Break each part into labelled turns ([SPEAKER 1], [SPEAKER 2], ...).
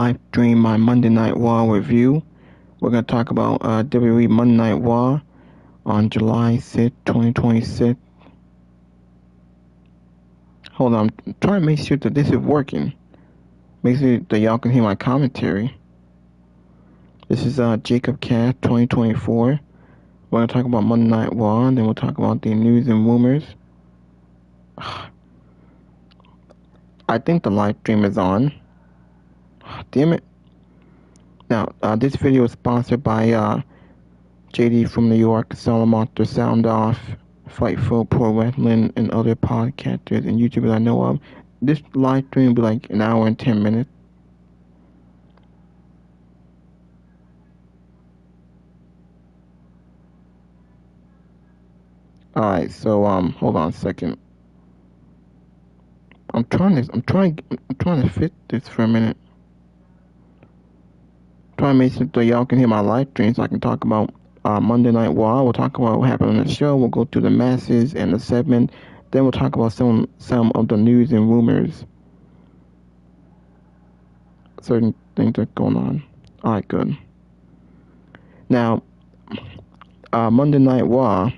[SPEAKER 1] live stream my Monday Night Raw review. We're going to talk about WWE Monday Night Raw on July 6, 2026. Hold on, I'm trying to make sure that this is working. Make sure that y'all can hear my commentary. This is Jacob Cat 2024. We're going to talk about Monday Night Raw, and then we'll talk about the news and rumors. I think the live stream is on. Damn it. Now, this video is sponsored by JD from New York, Salamonster Sound Off, Fightful Pro Wrestling, and other podcasters and YouTubers I know of. This live stream will be like an hour and 10 minutes. Alright, so hold on a second. I'm trying to fit this for a minute. Trying to make sure that y'all can hear my live stream so I can talk about Monday Night Raw. We'll talk about what happened on the show. We'll go through the matches and the segment. Then we'll talk about some of the news and rumors. Certain things that are going on. Alright, good. Now, Monday Night Raw.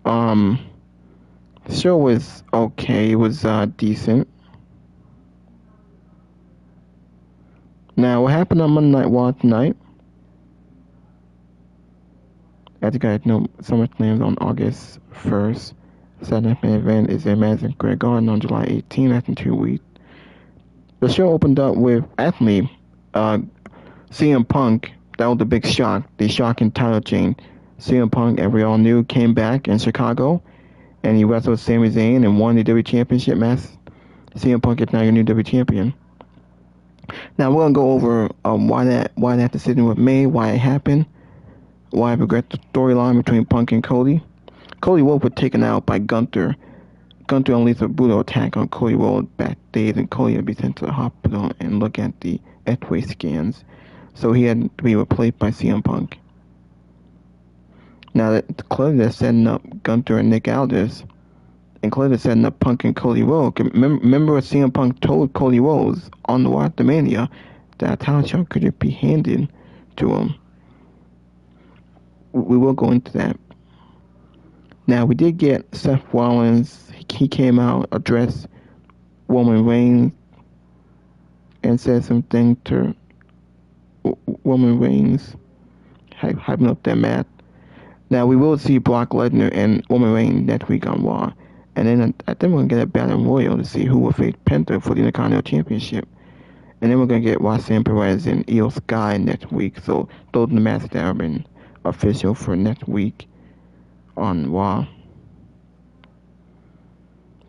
[SPEAKER 1] The show was okay. It was decent. Now, what happened on Monday Night Raw tonight? As you guys know, SummerSlam on August 1st. Saturday main event is in Madison Square Garden on July 18th. That's in 2 weeks. The show opened up with CM Punk. That was the big shock. The shocking title change. CM Punk, as we all knew, came back in Chicago, and he wrestled Sami Zayn and won the WWE Championship match. CM Punk is now your new WWE Champion. Now we're gonna go over why that decision was made, why it happened, why it progressed the storyline between Punk and Cody. Cody Rhodes was taken out by Gunther. Gunther unleashed a brutal attack on Cody Rhodes backstage, and Cody had to be sent to the hospital and look at the X-ray scans. So he had to be replaced by CM Punk. Now that clearly they're setting up Gunther and Nick Aldis, and clearly they're setting up Punk and Cody Rhodes. Remember what CM Punk told Cody Rhodes on the Raw after Mania, that a title shot could just be handed to him. We will go into that. Now we did get Seth Rollins. He came out, addressed Roman Reigns, and said some things to Roman Reigns, hyping up that match. Now we will see Brock Lesnar and Roman Reigns next week on Raw. And then I think we're going to get a Battle Royal to see who will face Penta for the Intercontinental Championship. And then we're going to get Roxanne Perez and Io Sky next week. So those are the matches that have been official for next week on Raw.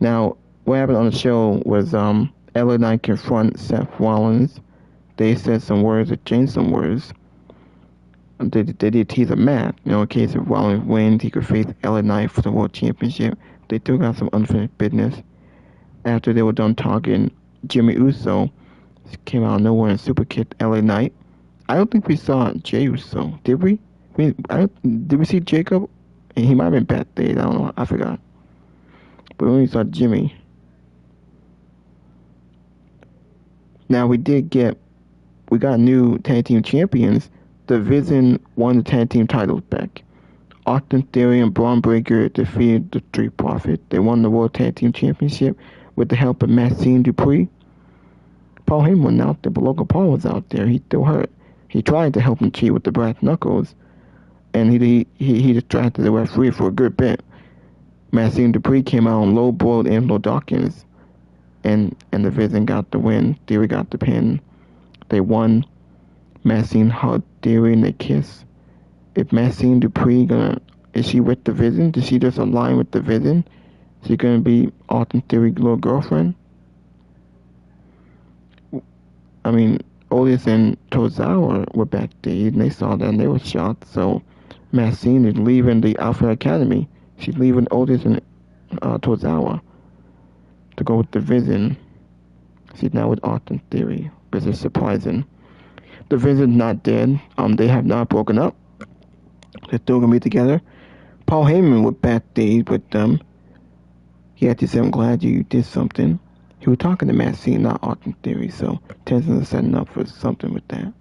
[SPEAKER 1] Now, what happened on the show was LA Knight confront Seth Rollins. They said some words or changed some words. They did tease a match. In case if Rollins wins, he could face LA Knight for the World Championship. They still got some unfinished business. After they were done talking, Jimmy Uso came out of nowhere and super kicked LA Knight. I don't think we saw Jey Uso, did we? Did we see Jacob? He might have been backstage. I don't know. I forgot. But we only saw Jimmy. Now we got new tag team champions. The Vision won the tag team titles back. Austin Theory and Braun Breaker defeated the Street Profits. They won the World Tag Team Championship with the help of Maxxine Dupri. Paul Heyman wasn't out there, but Logan Paul was out there. He still hurt. He tried to help him cheat with the brass knuckles, and he distracted the referee for a good bit. Maxxine Dupri came out and low-blowed Angelo Dawkins, and the Vision got the win. Theory got the pin. They won. Maxxine hugged Theory and they kissed. If Maxxine Dupri is she with the Vision? Does she just align with the Vision? Is she gonna be Austin Theory's little girlfriend? I mean, Otis and Tozawa were backstage and they saw that and they were shocked. So Maxxine is leaving the Alpha Academy. She's leaving Otis and Tozawa to go with the Vision. She's now with Austin Theory, which is surprising. The Vision's not dead. They have not broken up. They're still gonna be together. Paul Heyman was backstage with them. He had to say, "I'm glad you did something." He was talking to Matt Cena, not Austin Theory, so Tenzin is setting up for something with that.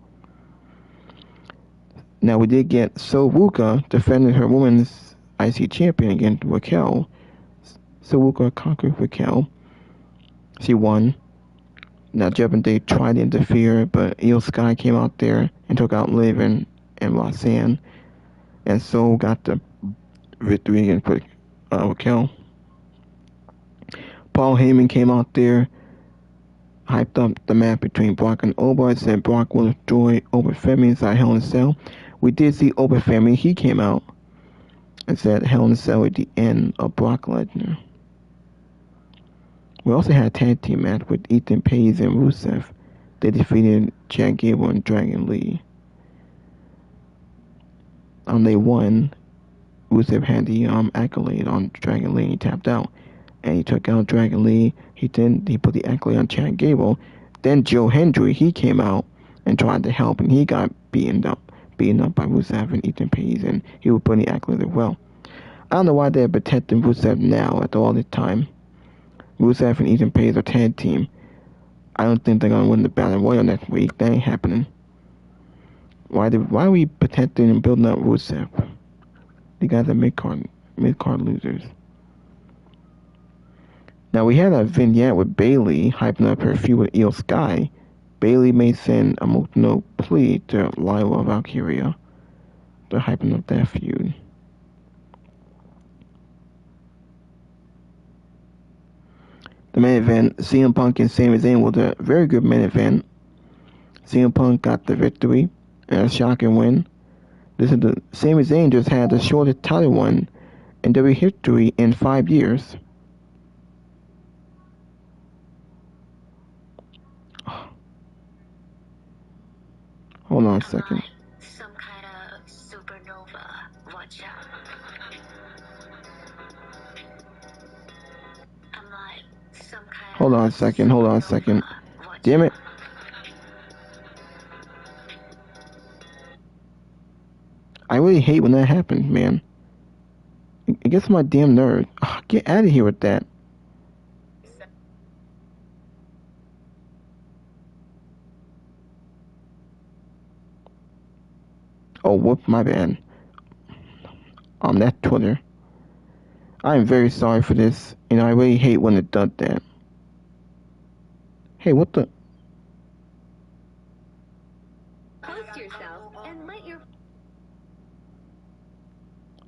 [SPEAKER 1] Now we did get Soruka defending her women's IC champion against Raquel. Soruka conquered Raquel. She won. Now Judgment Day tried to interfere, but Io Sky came out there and took out Liv and Roxanne. And So got the victory against Raquel. Paul Heyman came out there, hyped up the match between Brock and Oba, said Brock will destroy Oba Femi inside Hell in a Cell. We did see Oba Femi. He came out and said Hell in a Cell at the end of Brock Lesnar. We also had a tag team match with Ethan Page and Rusev. They defeated Chad Gable and Dragon Lee. They won. Rusev had the accolade on Dragon Lee and he tapped out. And he took out Dragon Lee. He put the accolade on Chad Gable. Then Joe Hendry, he came out and tried to help, and he got beaten up by Rusev and Ethan Page, and he was putting the accolade as well. I don't know why they're protecting Rusev now after all this time. Rusev and Ethan Page are tag team. I don't think they're gonna win the Battle Royal next week. That ain't happening. Why are we protecting and building up Rusev? You guys are mid-card losers. Now we had a vignette with Bayley hyping up her feud with Io Sky. Bayley may send a emotional plea to Lyra Valkyria. They're hyping up that feud. The main event, CM Punk and Sami Zayn, was a very good main event. CM Punk got the victory and a shocking win. Sami Zayn just had the shortest title run in WWE history in 5 years. Hold on a second.
[SPEAKER 2] Some kind of supernova. Watch out. I'm like some kind
[SPEAKER 1] Hold on a second. Damn it. I really hate when that happens, man. It gets on my damn nerves. Get out of here with that. Oh, whoop, my bad. That's Twitter. I am very sorry for this. I really hate when it does that. Hey, what the?
[SPEAKER 2] Post yourself and let your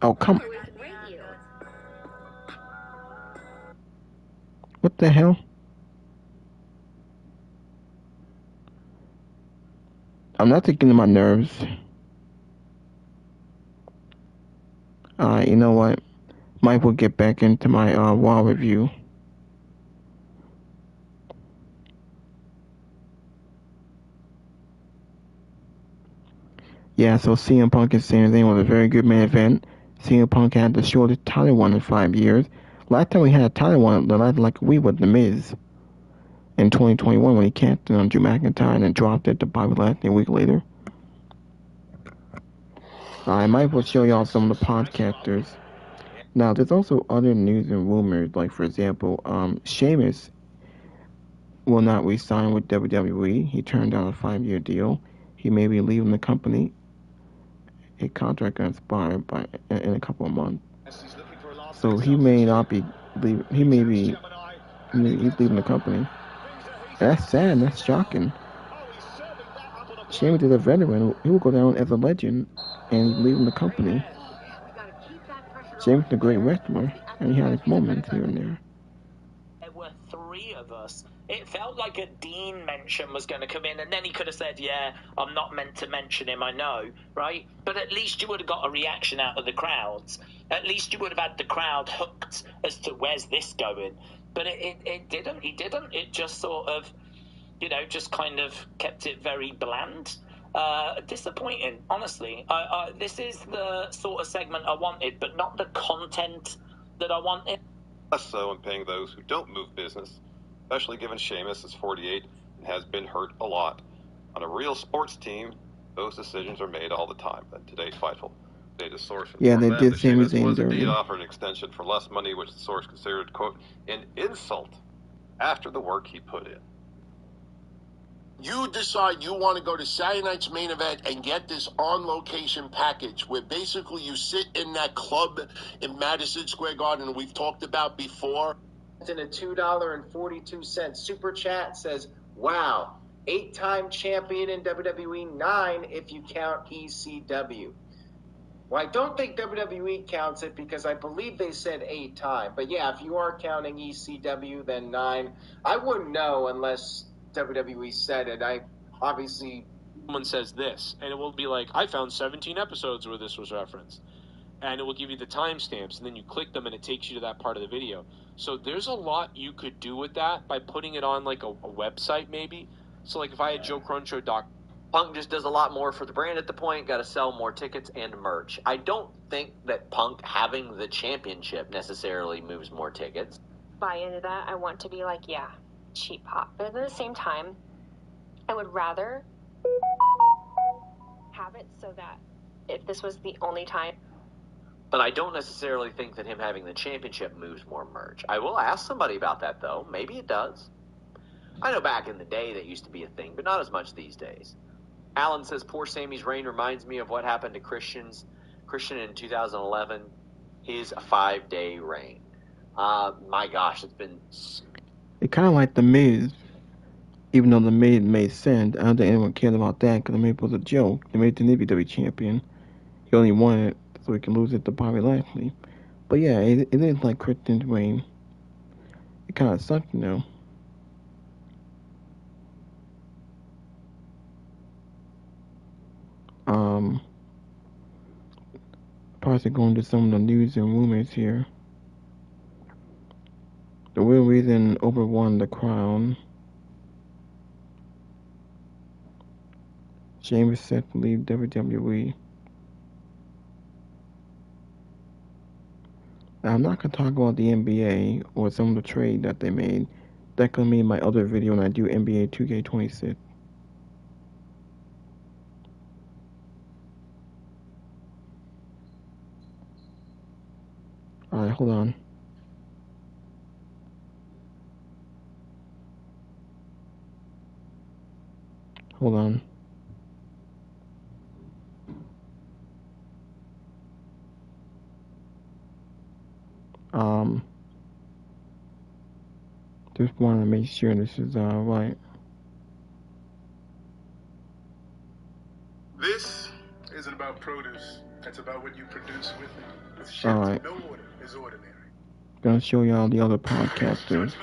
[SPEAKER 1] Oh, come.
[SPEAKER 2] rate you.
[SPEAKER 1] What the hell? I'm not taking to my nerves. You know what? Might will get back into my Raw review. Yeah, so CM Punk and Sami Zayn was a very good main event. CM Punk had the shortest title run in 5 years. Last time we had a title run, the last like we with The Miz in 2021 when he capped on Drew McIntyre and dropped it to Bobby Lashley a week later. I might as well show y'all some of the podcasters. Now, there's also other news and rumors, like, for example, Sheamus will not re-sign with WWE. He turned down a 5-year deal. He may be leaving the company. A contract got expired in a couple of months. So he may not be leaving. He's leaving the company. That's sad. That's shocking. Sheamus is a veteran. He will go down as a legend, and he's leaving the company. Sheamus is a great wrestler, and he had his moments here and there.
[SPEAKER 3] There were 3 of us. It felt like a Dean mention was going to come in, and then he could have said, yeah, I'm not meant to mention him, I know, right? But at least you would have got a reaction out of the crowds. At least you would have had the crowd hooked as to where's this going. But it didn't. He didn't. It just sort of, just kind of kept it very bland. Disappointing, honestly. This is the sort of segment I wanted, but not the content that I wanted.
[SPEAKER 4] Less so in paying those who don't move business, especially given Sheamus is 48 and has been hurt a lot. On a real sports team, those decisions are made all the time. And today, Fightful made a source.
[SPEAKER 1] Yeah, they did Sami
[SPEAKER 4] Sheamus
[SPEAKER 1] Zayn
[SPEAKER 4] was indeed
[SPEAKER 1] dirty.
[SPEAKER 4] offered an extension for less money, which the source considered, quote, an insult after the work he put in.
[SPEAKER 5] You decide you want to go to Saturday night's main event and get this on-location package where basically you sit in that club in Madison Square Garden we've talked about before.
[SPEAKER 6] In a $2.42 super chat says, wow, 8-time champion in WWE, 9 if you count ECW. Well, I don't think WWE counts it because I believe they said 8-time. But yeah, if you are counting ECW, then 9. I wouldn't know unless WWE said it. I obviously...
[SPEAKER 7] Someone says this, and it will be like, I found 17 episodes where this was referenced. And it will give you the timestamps, and then you click them, and it takes you to that part of the video. So there's a lot you could do with that by putting it on, like, a website, maybe. So, like, if I had JoeCronshow.com,
[SPEAKER 8] Punk just does a lot more for the brand at the point, got to sell more tickets and merch. I don't think that Punk having the championship necessarily moves more tickets.
[SPEAKER 9] Buy into that. I want to be like, yeah, cheap pop. But at the same time, I would rather have it so that if this was the only time.
[SPEAKER 8] But I don't necessarily think that him having the championship moves more merch. I will ask somebody about that, though. Maybe it does. I know back in the day that used to be a thing, but not as much these days. Alan says, poor Sammy's reign reminds me of what happened to Christian in 2011. His 5-day reign. My gosh, it's been...
[SPEAKER 1] It's kind of like The Miz. Even though The Miz made sense, I don't think anyone cared about that because The Miz was a joke. The Miz didn't need to be WWE champion. He only won it so he can lose it to Bobby Lashley. But yeah, it is like Christian's reign. It kind of sucks, you know. Probably going to some of the news and rumors here. The real reason Oprah won the crown. Sheamus set to leave WWE. Now, I'm not going to talk about the NBA or some of the trade that they made. That's going to be in my other video when I do NBA 2K26. Alright, hold on. Hold on. Just want to make sure this is right.
[SPEAKER 10] This isn't about produce. It's about what you produce with it. With shift,
[SPEAKER 1] Alright.
[SPEAKER 10] no order is ordinary.
[SPEAKER 1] Gonna show y'all the other podcasters.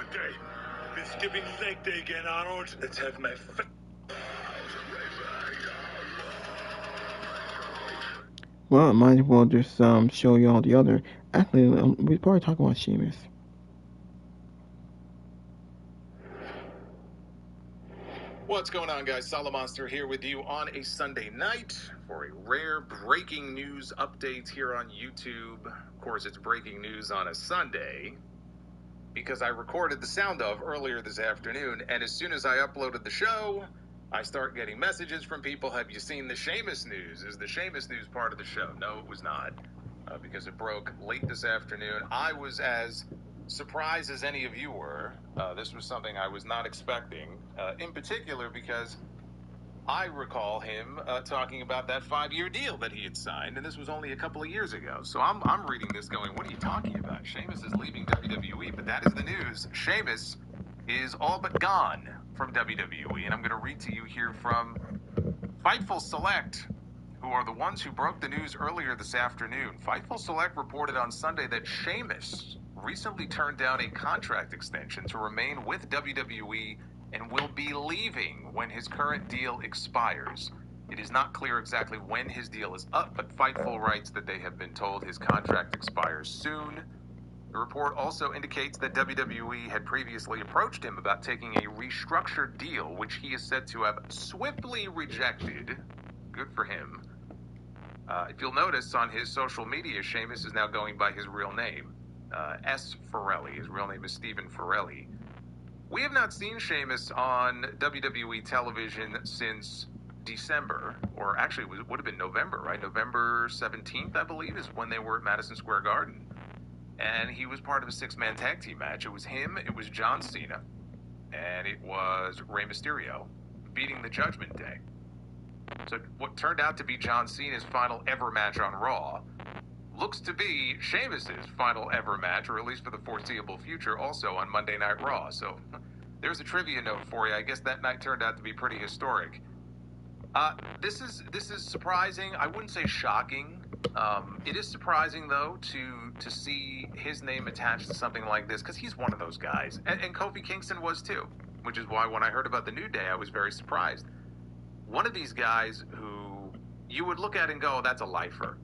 [SPEAKER 10] Been skipping leg day again, Arnold. Let's have my
[SPEAKER 1] Well, I might as well just show y'all the other. Actually, we probably talk about Sheamus.
[SPEAKER 11] What's going on, guys? Salamonster here with you on a Sunday night for a rare breaking news update here on YouTube. Of course, it's breaking news on a Sunday because I recorded the sound of earlier this afternoon, and as soon as I uploaded the show, I start getting messages from people. Have you seen the Sheamus news? Is the Sheamus news part of the show? No, it was not, because it broke late this afternoon. I was as surprised as any of you were. This was something I was not expecting, in particular because I recall him talking about that 5-year deal that he had signed, and this was only a couple of years ago. So I'm reading this going, what are you talking about? Sheamus is leaving WWE, but that is the news. Sheamus is all but gone from WWE, and I'm going to read to you here from Fightful Select, who are the ones who broke the news earlier this afternoon. Fightful Select reported on Sunday that Sheamus recently turned down a contract extension to remain with WWE and will be leaving when his current deal expires. It is not clear exactly when his deal is up, but Fightful writes that they have been told his contract expires soon. The report also indicates that WWE had previously approached him about taking a restructured deal, which he is said to have swiftly rejected. Good for him. If you'll notice on his social media, Sheamus is now going by his real name. S. Farrelly. His real name is Stephen Farrelly. We have not seen Sheamus on WWE television since December, or actually it would have been November, right? November 17th, I believe, is when they were at Madison Square Garden. And he was part of a 6-man tag team match. It was him, it was John Cena, and it was Rey Mysterio beating the Judgment Day. So what turned out to be John Cena's final ever match on Raw looks to be Sheamus's final ever match, or at least for the foreseeable future, also on Monday Night Raw. So there's a trivia note for you. I guess that night turned out to be pretty historic. This is surprising. I wouldn't say shocking. It is surprising, though, to see his name attached to something like this, because he's one of those guys. And Kofi Kingston was, too, which is why when I heard about the New Day, I was very surprised. One of these guys who you would look at and go, that's a lifer.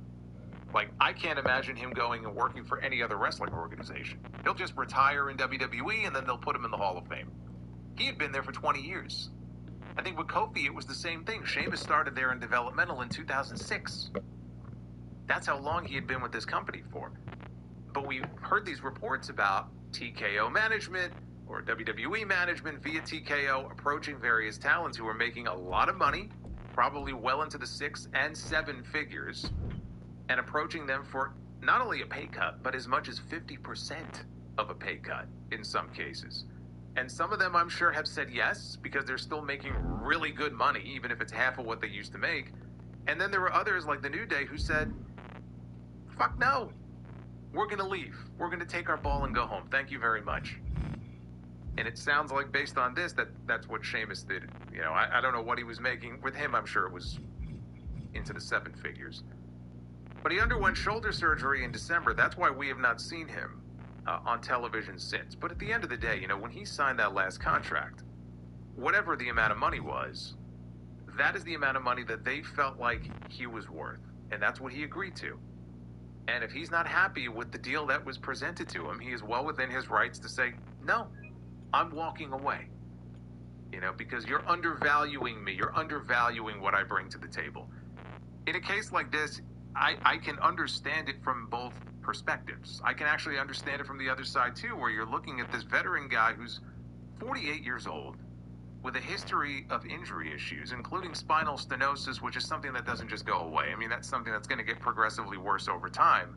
[SPEAKER 11] Like, I can't imagine him going and working for any other wrestling organization. He'll just retire in WWE, and then they'll put him in the Hall of Fame. He had been there for 20 years. I think with Kofi, it was the same thing. Sheamus started there in developmental in 2006. That's how long he had been with this company for. But we heard these reports about TKO management or WWE management via TKO approaching various talents who were making a lot of money, probably well into the 6 and 7 figures, and approaching them for not only a pay cut, but as much as 50% of a pay cut in some cases. And some of them, I'm sure, have said yes, because they're still making really good money, even if it's half of what they used to make. And then there were others, like the New Day, who said, fuck no, we're going to leave. We're going to take our ball and go home. Thank you very much. And it sounds like, based on this, that's what Sheamus did. You know, I don't know what he was making. With him, I'm sure it was into the 7 figures. But he underwent shoulder surgery in December. That's why we have not seen him on television since. But at the end of the day, you know, when he signed that last contract, whatever the amount of money was, that is the amount of money that they felt like he was worth. And that's what he agreed to. And if he's not happy with the deal that was presented to him, he is well within his rights to say, no, I'm walking away. You know, because you're undervaluing me. You're undervaluing what I bring to the table. In a case like this, I can understand it from both perspectives. I can actually understand it from the other side, too, where you're looking at this veteran guy who's 48 years old with a history of injury issues, including spinal stenosis, which is something that doesn't just go away. I mean, that's something that's going to get progressively worse over time.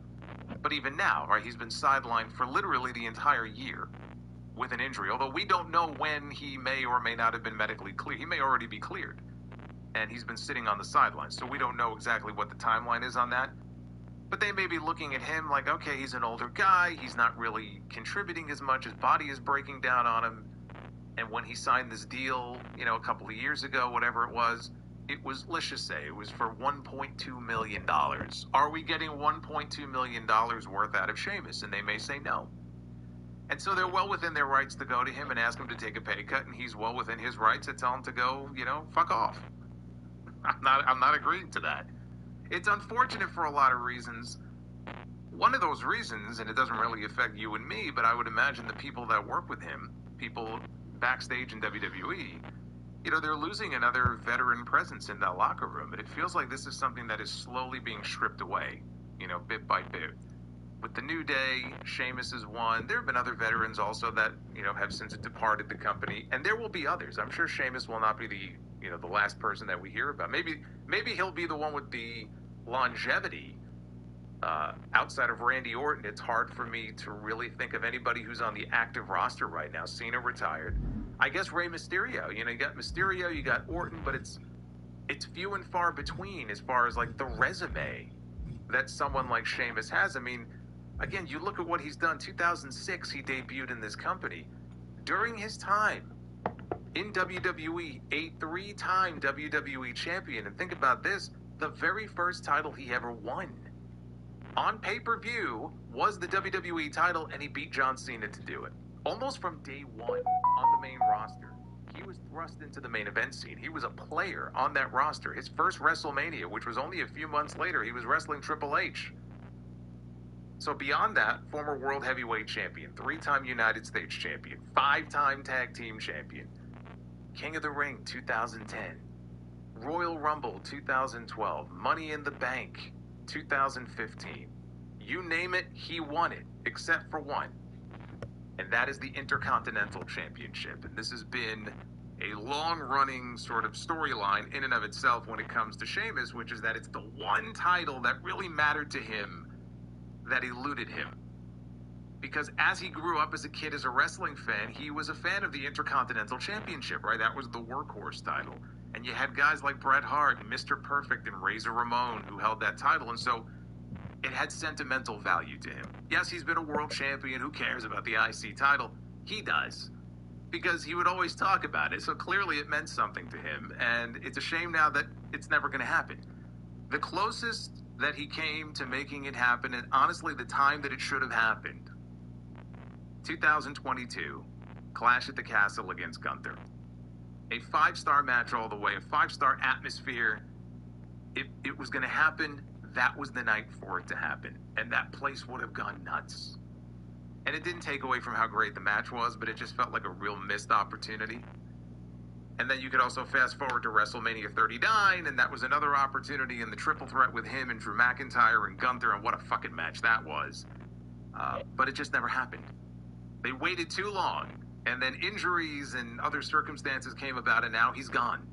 [SPEAKER 11] But even now, right, he's been sidelined for literally the entire year with an injury, although we don't know when he may or may not have been medically cleared. He may already be cleared. And he's been sitting on the sidelines, so we don't know exactly what the timeline is on that. But they may be looking at him like, okay, he's an older guy, he's not really contributing as much, his body is breaking down on him. And when he signed this deal, you know, a couple of years ago, whatever it was, let's just say, it was for $1.2 million. Are we getting $1.2 million worth out of Sheamus? And they may say no. And so they're well within their rights to go to him and ask him to take a pay cut, and he's well within his rights to tell him to go, you know, fuck off. I'm not agreeing to that. It's unfortunate for a lot of reasons. One of those reasons, and it doesn't really affect you and me, but I would imagine the people that work with him, people backstage in WWE, you know, they're losing another veteran presence in that locker room. And it feels like this is something that is slowly being stripped away, you know, bit by bit. With the New Day, Sheamus is one. There have been other veterans also that, you know, have since departed the company. And there will be others. I'm sure Sheamus will not be the last person that we hear about. Maybe he'll be the one with the longevity. Outside of Randy Orton, it's hard for me to really think of anybody who's on the active roster right now. Cena retired. I guess Rey Mysterio. You know, you got Mysterio, you got Orton, but it's few and far between as far as like the resume that someone like Sheamus has. I mean, again, you look at what he's done. 2006, he debuted in this company. During his time in WWE, a 3-time WWE champion. And think about this, the very first title he ever won on pay-per-view was the WWE title, and he beat John Cena to do it. Almost from day one on the main roster. He was thrust into the main event scene. He was a player on that roster. His first WrestleMania, which was only a few months later, he was wrestling Triple H. So beyond that, former World Heavyweight Champion, 3-time United States Champion, 5-time Tag Team Champion, King of the Ring 2010, Royal Rumble 2012, Money in the Bank 2015. You name it, he won it, except for one. And that is the Intercontinental Championship. And this has been a long-running sort of storyline in and of itself when it comes to Sheamus, which is that it's the one title that really mattered to him that eluded him. Because as he grew up as a kid as a wrestling fan, he was a fan of the Intercontinental Championship, right? That was the workhorse title. And you had guys like Bret Hart, Mr. Perfect, and Razor Ramon who held that title. And so it had sentimental value to him. Yes, he's been a world champion. Who cares about the IC title? He does. Because he would always talk about it. So clearly it meant something to him. And it's a shame now that it's never going to happen. The closest that he came to making it happen, and honestly the time that it should have happened, 2022, Clash at the Castle against Gunther. A 5-star match all the way, a 5-star atmosphere. If it was going to happen, that was the night for it to happen. And that place would have gone nuts. And it didn't take away from how great the match was, but it just felt like a real missed opportunity. And then you could also fast forward to WrestleMania 39, and that was another opportunity in the triple threat with him and Drew McIntyre and Gunther, and what a fucking match that was. But it just never happened. They waited too long, and then injuries and other circumstances came about, and now he's gone.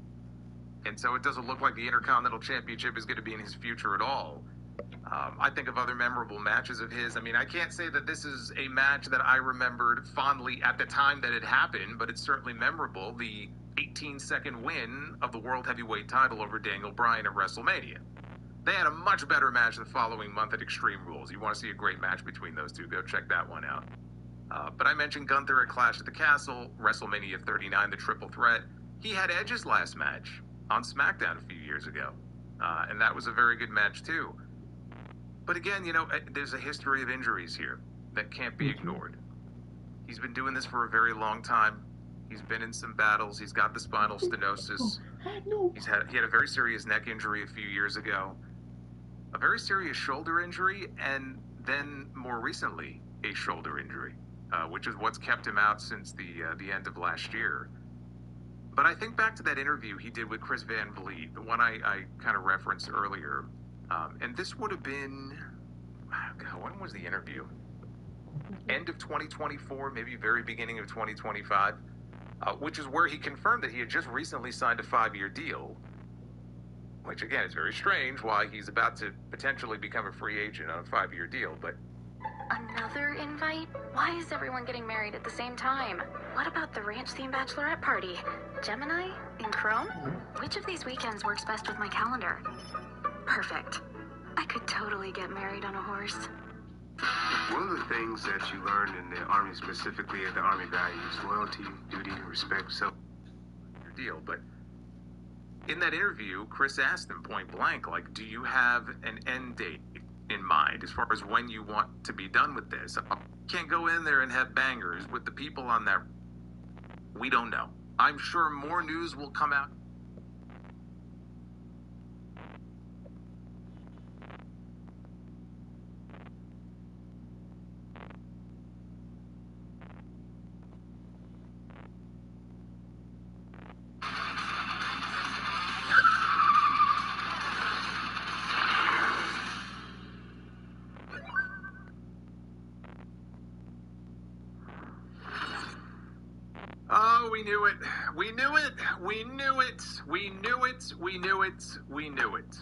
[SPEAKER 11] And so it doesn't look like the Intercontinental Championship is going to be in his future at all. I think of other memorable matches of his. I mean, I can't say that this is a match that I remembered fondly at the time that it happened, but it's certainly memorable. The 18-second win of the World Heavyweight title over Daniel Bryan at WrestleMania. They had a much better match the following month at Extreme Rules. You want to see a great match between those two, go check that one out. But I mentioned Gunther at Clash at the Castle, WrestleMania 39, the triple threat. He had Edge's last match on SmackDown a few years ago. And that was a very good match too. But again, you know, there's a history of injuries here that can't be ignored. He's been doing this for a very long time. He's been in some battles. He's got the spinal stenosis. He had a very serious neck injury a few years ago. A very serious shoulder injury, and then more recently, a shoulder injury. Which is what's kept him out since the end of last year. But I think back to that interview he did with Chris Van Vliet, the one I kind of referenced earlier. And this would have been, God, when was the interview? End of 2024, maybe very beginning of 2025, which is where he confirmed that he had just recently signed a 5-year deal, which again is very strange why he's about to potentially become a free agent on a 5-year deal, but
[SPEAKER 2] Another invite? Why is everyone getting married at the same time? What about the ranch-themed bachelorette party? Gemini? In Chrome? Which of these weekends works best with my calendar? Perfect. I could totally get married on a horse.
[SPEAKER 12] One of the things that you learn in the Army, specifically at the Army values, loyalty, duty, respect, self.
[SPEAKER 11] Your deal, but in that interview, Chris asked him point blank, like, do you have an end date in mind as far as when you want to be done with this? I can't go in there and have bangers with the people on that. We don't know. I'm sure more news will come out. We knew it. We knew it. We knew it. We knew it. We knew it. We knew it.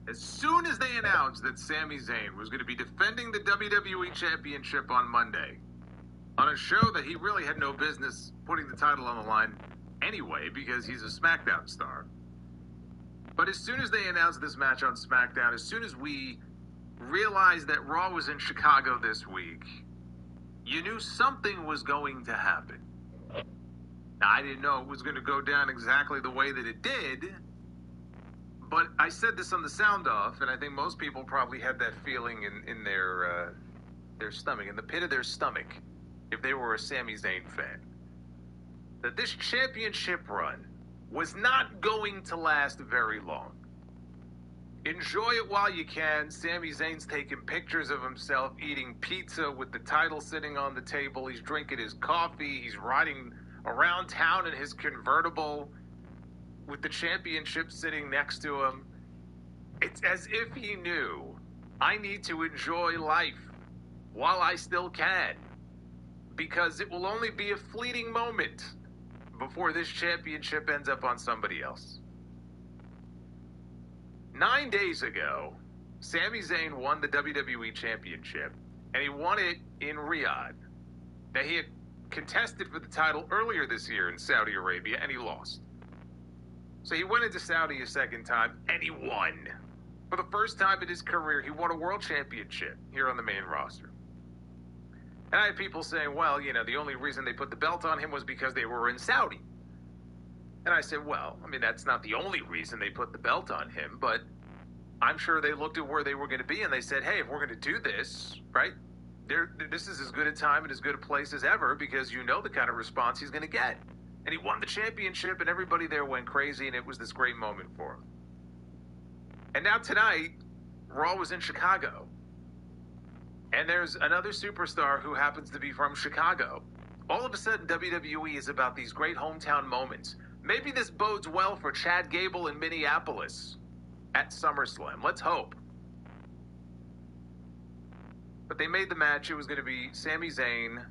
[SPEAKER 11] As soon as they announced that Sami Zayn was going to be defending the WWE Championship on Monday, on a show that he really had no business putting the title on the line anyway because he's a SmackDown star. But as soon as they announced this match on SmackDown, as soon as we realized that Raw was in Chicago this week, you knew something was going to happen. Now, I didn't know it was going to go down exactly the way that it did, but I said this on the sound off, and I think most people probably had that feeling in their stomach, in the pit of their stomach, if they were a Sami Zayn fan, that this championship run was not going to last very long. Enjoy it while you can. Sami Zayn's taking pictures of himself eating pizza with the title sitting on the table. He's drinking his coffee. He's riding around town in his convertible with the championship sitting next to him. It's as if he knew, I need to enjoy life while I still can, because it will only be a fleeting moment before this championship ends up on somebody else. 9 days ago, Sami Zayn won the WWE Championship, and he won it in Riyadh. Now, he had contested for the title earlier this year in Saudi Arabia, and he lost. So he went into Saudi a second time, and he won. For the first time in his career, he won a world championship here on the main roster. And I had people saying, well, you know, the only reason they put the belt on him was because they were in Saudi. And I said, well, I mean, that's not the only reason they put the belt on him, but I'm sure they looked at where they were going to be and they said, hey, if we're going to do this, right, this is as good a time and as good a place as ever, because you know the kind of response he's going to get. And he won the championship, and everybody there went crazy, and it was this great moment for him. And now tonight, Raw was in Chicago. And there's another superstar who happens to be from Chicago. All of a sudden, WWE is about these great hometown moments. Maybe this bodes well for Chad Gable in Minneapolis at SummerSlam. Let's hope. But they made the match. It was going to be Sami Zayn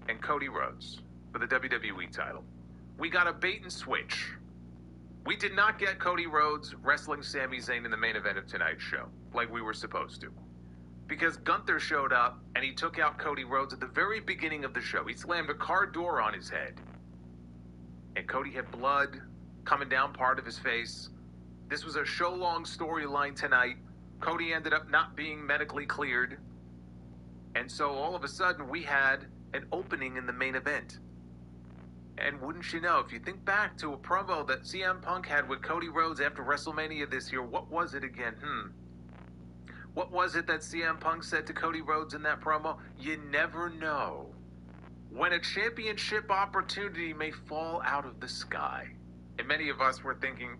[SPEAKER 11] and Cody Rhodes for the WWE title. We got a bait and switch. We did not get Cody Rhodes wrestling Sami Zayn in the main event of tonight's show, like we were supposed to. Because Gunther showed up and he took out Cody Rhodes at the very beginning of the show. He slammed a car door on his head. And Cody had blood coming down part of his face. This was a show-long storyline tonight. Cody ended up not being medically cleared. And so all of a sudden we had an opening in the main event. And wouldn't you know, if you think back to a promo that CM Punk had with Cody Rhodes after WrestleMania this year, what was it again? What was it that CM Punk said to Cody Rhodes in that promo? You never know when a championship opportunity may fall out of the sky. And many of us were thinking,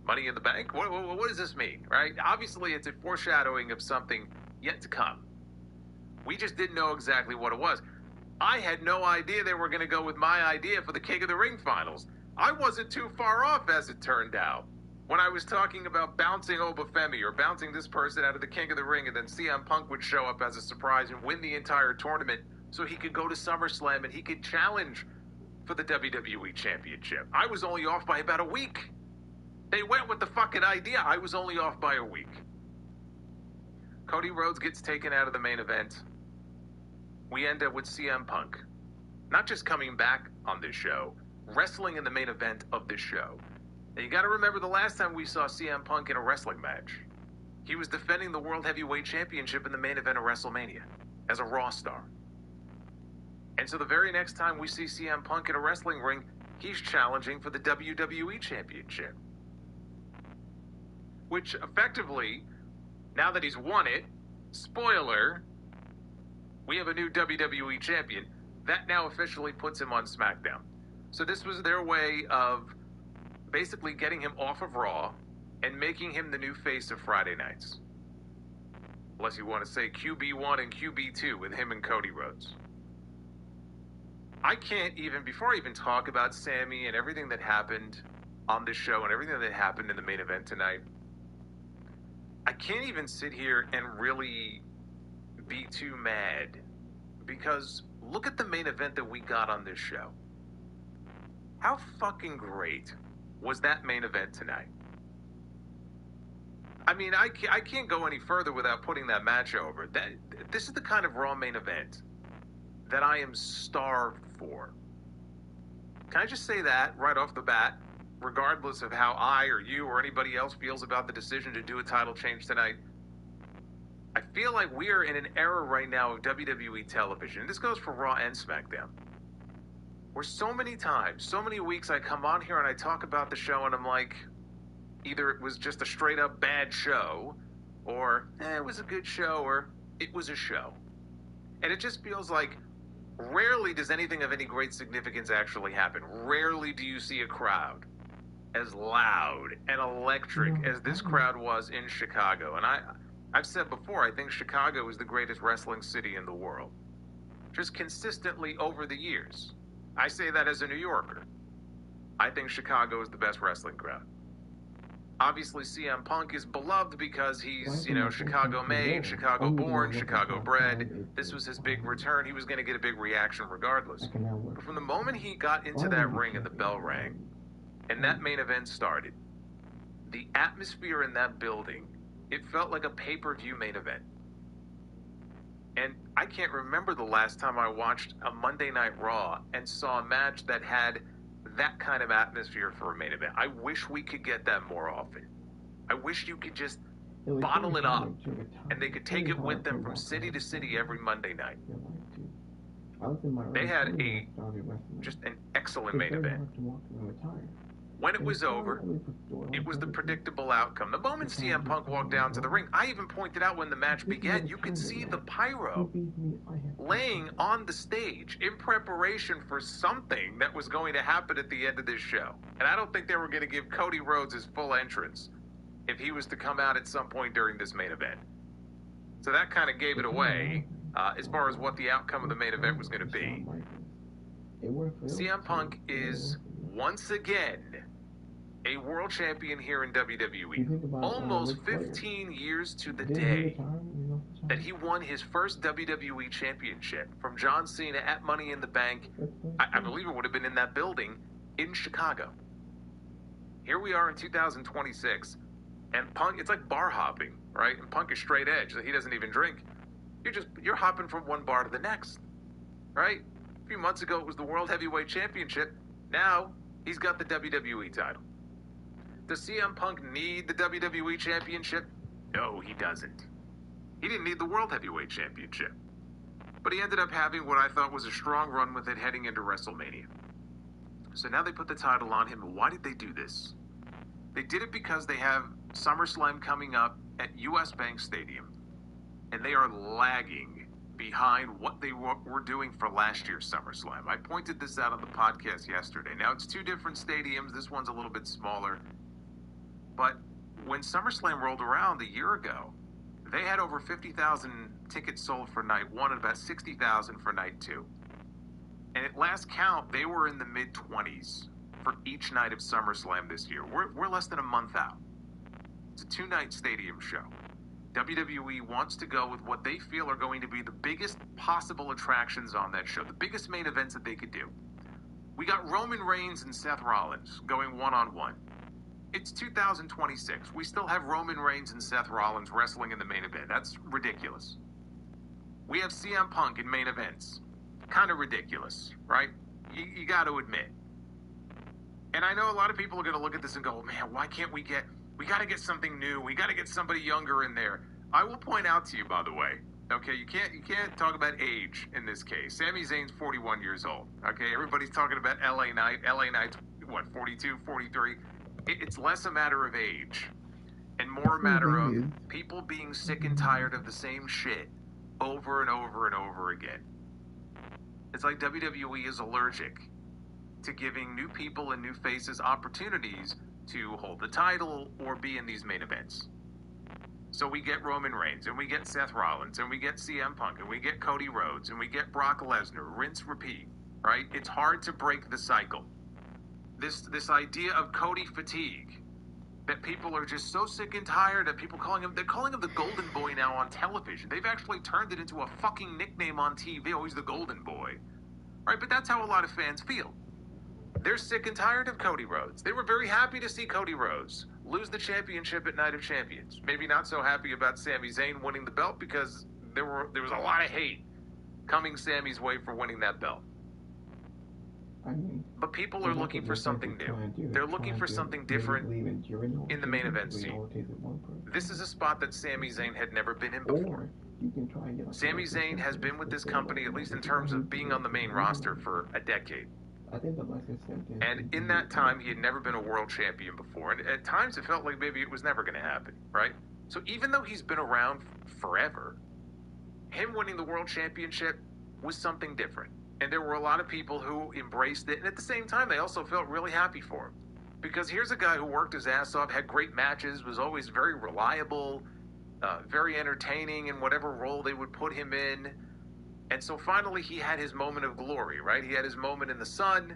[SPEAKER 11] Money in the Bank? What does this mean, right? Obviously, it's a foreshadowing of something yet to come. We just didn't know exactly what it was. I had no idea they were going to go with my idea for the King of the Ring finals. I wasn't too far off, as it turned out. When I was talking about bouncing Obafemi or bouncing this person out of the King of the Ring, and then CM Punk would show up as a surprise and win the entire tournament so he could go to SummerSlam and he could challenge for the WWE Championship. I was only off by about a week. They went with the fucking idea. I was only off by a week. Cody Rhodes gets taken out of the main event. We end up with CM Punk, not just coming back on this show, wrestling in the main event of this show. And you got to remember the last time we saw CM Punk in a wrestling match. He was defending the World Heavyweight Championship in the main event of WrestleMania as a Raw star. And so the very next time we see CM Punk in a wrestling ring, he's challenging for the WWE Championship. Which effectively, now that he's won it, spoiler, we have a new WWE champion. That now officially puts him on SmackDown. So this was their way of basically getting him off of Raw and making him the new face of Friday nights. Unless you want to say QB1 and QB2 with him and Cody Rhodes. I can't even, before I even talk about Sami and everything that happened on this show and everything that happened in the main event tonight, I can't even sit here and really be too mad, because look at the main event that we got on this show. How fucking great was that main event tonight? I mean, I can't go any further without putting that match over. This is the kind of Raw main event that I am starved for. Can I just say that right off the bat, regardless of how I or you or anybody else feels about the decision to do a title change tonight? I feel like we are in an era right now of WWE television. This goes for Raw and SmackDown. Where so many times, so many weeks I come on here and I talk about the show and I'm like, either it was just a straight up bad show, or it was a good show, or it was a show. And it just feels like rarely does anything of any great significance actually happen. Rarely do you see a crowd as loud and electric as this crowd was in Chicago. And I've said before, I think Chicago is the greatest wrestling city in the world. Just consistently over the years. I say that as a New Yorker. I think Chicago is the best wrestling crowd. Obviously, CM Punk is beloved because he's, Chicago-made, Chicago-born, Chicago-bred. This was his big return. He was going to get a big reaction regardless. But from the moment he got into that ring and the bell rang, and that main event started, the atmosphere in that building, it felt like a pay-per-view main event. And I can't remember the last time I watched a Monday Night Raw and saw a match that had that kind of atmosphere for a main event. I wish we could get that more often. I wish you could just bottle it up and they could take it with them from city to city every Monday night. They had just an excellent main event. When it was over, it was the predictable outcome. The moment CM Punk walked down to the ring, I even pointed out when the match began, you could see the pyro laying on the stage in preparation for something that was going to happen at the end of this show. And I don't think they were going to give Cody Rhodes his full entrance if he was to come out at some point during this main event. So that kind of gave it away as far as what the outcome of the main event was going to be. CM Punk is once again a world champion here in WWE. Almost 15 years to the day that he won his first WWE championship from John Cena at Money in the Bank. I believe it would have been in that building in Chicago. Here we are in 2026, and Punk, it's like bar hopping, right? And Punk is straight edge, so he doesn't even drink. You're hopping from one bar to the next, right? A few months ago, it was the World Heavyweight Championship. Now, he's got the WWE title. Does CM Punk need the WWE Championship? No, he doesn't. He didn't need the World Heavyweight Championship. But he ended up having what I thought was a strong run with it heading into WrestleMania. So now they put the title on him. And why did they do this? They did it because they have SummerSlam coming up at US Bank Stadium. And they are lagging behind what they were doing for last year's SummerSlam. I pointed this out on the podcast yesterday. Now, it's two different stadiums. This one's a little bit smaller. But when SummerSlam rolled around a year ago, they had over 50,000 tickets sold for night one and about 60,000 for night two. And at last count, they were in the mid-20s for each night of SummerSlam this year. We're less than a month out. It's a two-night stadium show. WWE wants to go with what they feel are going to be the biggest possible attractions on that show, the biggest main events that they could do. We got Roman Reigns and Seth Rollins going one-on-one. It's 2026. We still have Roman Reigns and Seth Rollins wrestling in the main event. That's ridiculous. We have CM Punk in main events. Kind of ridiculous, right? You got to admit. And I know a lot of people are going to look at this and go, man, why can't we got to get something new. We got to get somebody younger in there. I will point out to you, by the way, okay, you can't talk about age in this case. Sami Zayn's 41 years old, okay? Everybody's talking about LA Knight. LA Knight's, 42, 43? It's less a matter of age and more a matter of people being sick and tired of the same shit over and over and over again. It's like WWE is allergic to giving new people and new faces opportunities to hold the title or be in these main events. So we get Roman Reigns, and we get Seth Rollins, and we get CM Punk, and we get Cody Rhodes, and we get Brock Lesnar, rinse, repeat, right? It's hard to break the cycle. This idea of Cody fatigue, that people are just so sick and tired of people they're calling him the Golden Boy now on television. They've actually turned it into a fucking nickname on TV. Oh, he's the Golden Boy, right? But that's how a lot of fans feel. They're sick and tired of Cody Rhodes. They were very happy to see Cody Rhodes lose the championship at Night of Champions. Maybe not so happy about Sami Zayn winning the belt because there was a lot of hate coming Sami's way for winning that belt. But people are looking for something new. They're looking for something different in the main event scene. This is a spot that Sami Zayn had never been in before. Sami Zayn has been with this company, at least in terms of being on the main roster, for a decade. And in that time, he had never been a world champion before. And at times, it felt like maybe it was never going to happen, right? So even though he's been around forever, him winning the world championship was something different. And there were a lot of people who embraced it. And at the same time, they also felt really happy for him. Because here's a guy who worked his ass off, had great matches, was always very reliable, very entertaining in whatever role they would put him in. And so finally he had his moment of glory, right? He had his moment in the sun.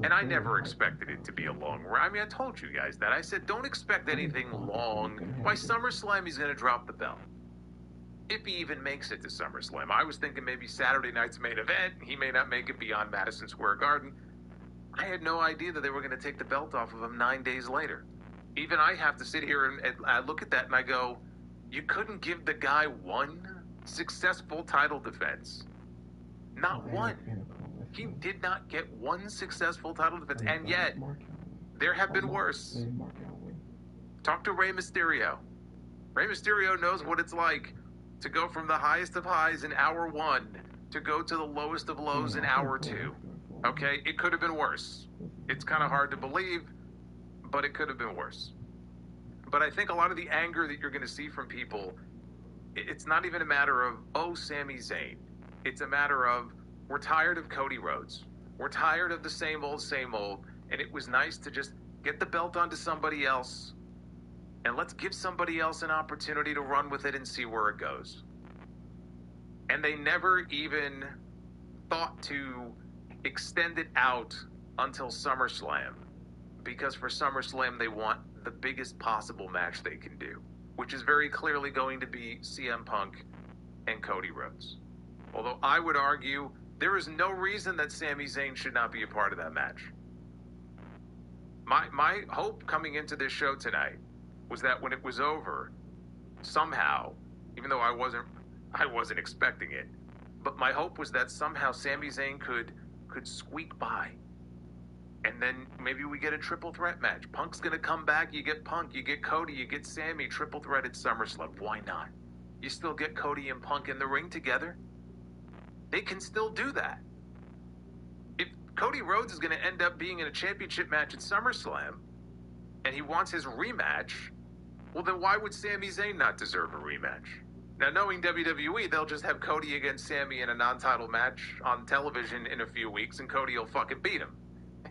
[SPEAKER 11] And I never expected it to be a long run. I mean, I told you guys that. I said, don't expect anything long. By SummerSlam, he's going to drop the belt. If he even makes it to SummerSlam. I was thinking maybe Saturday night's main event. He may not make it beyond Madison Square Garden. I had no idea that they were going to take the belt off of him 9 days later. Even I have to sit here and I look at that and I go, you couldn't give the guy one successful title defense. Not one. He did not get one successful title defense, and yet there have been worse. Talk to Rey Mysterio. Rey Mysterio knows what it's like to go from the highest of highs in hour 1 to go to the lowest of lows in hour 2. Okay, it could have been worse. It's kind of hard to believe, but it could have been worse. But I think a lot of the anger that you're going to see from people, it's not even a matter of, oh, Sami Zayn. It's a matter of, we're tired of Cody Rhodes. We're tired of the same old, and it was nice to just get the belt onto somebody else, and let's give somebody else an opportunity to run with it and see where it goes. And they never even thought to extend it out until SummerSlam, because for SummerSlam they want the biggest possible match they can do, which is very clearly going to be CM Punk and Cody Rhodes. Although I would argue there is no reason that Sami Zayn should not be a part of that match. My hope coming into this show tonight was that when it was over, somehow, even though I wasn't expecting it, but my hope was that somehow Sami Zayn could squeak by. And then maybe we get a triple threat match. Punk's going to come back. You get Punk, you get Cody, you get Sami, triple threat at SummerSlam. Why not? You still get Cody and Punk in the ring together. They can still do that. If Cody Rhodes is going to end up being in a championship match at SummerSlam, and he wants his rematch, well, then why would Sami Zayn not deserve a rematch? Now, knowing WWE, they'll just have Cody against Sami in a non-title match on television in a few weeks, and Cody will fucking beat him.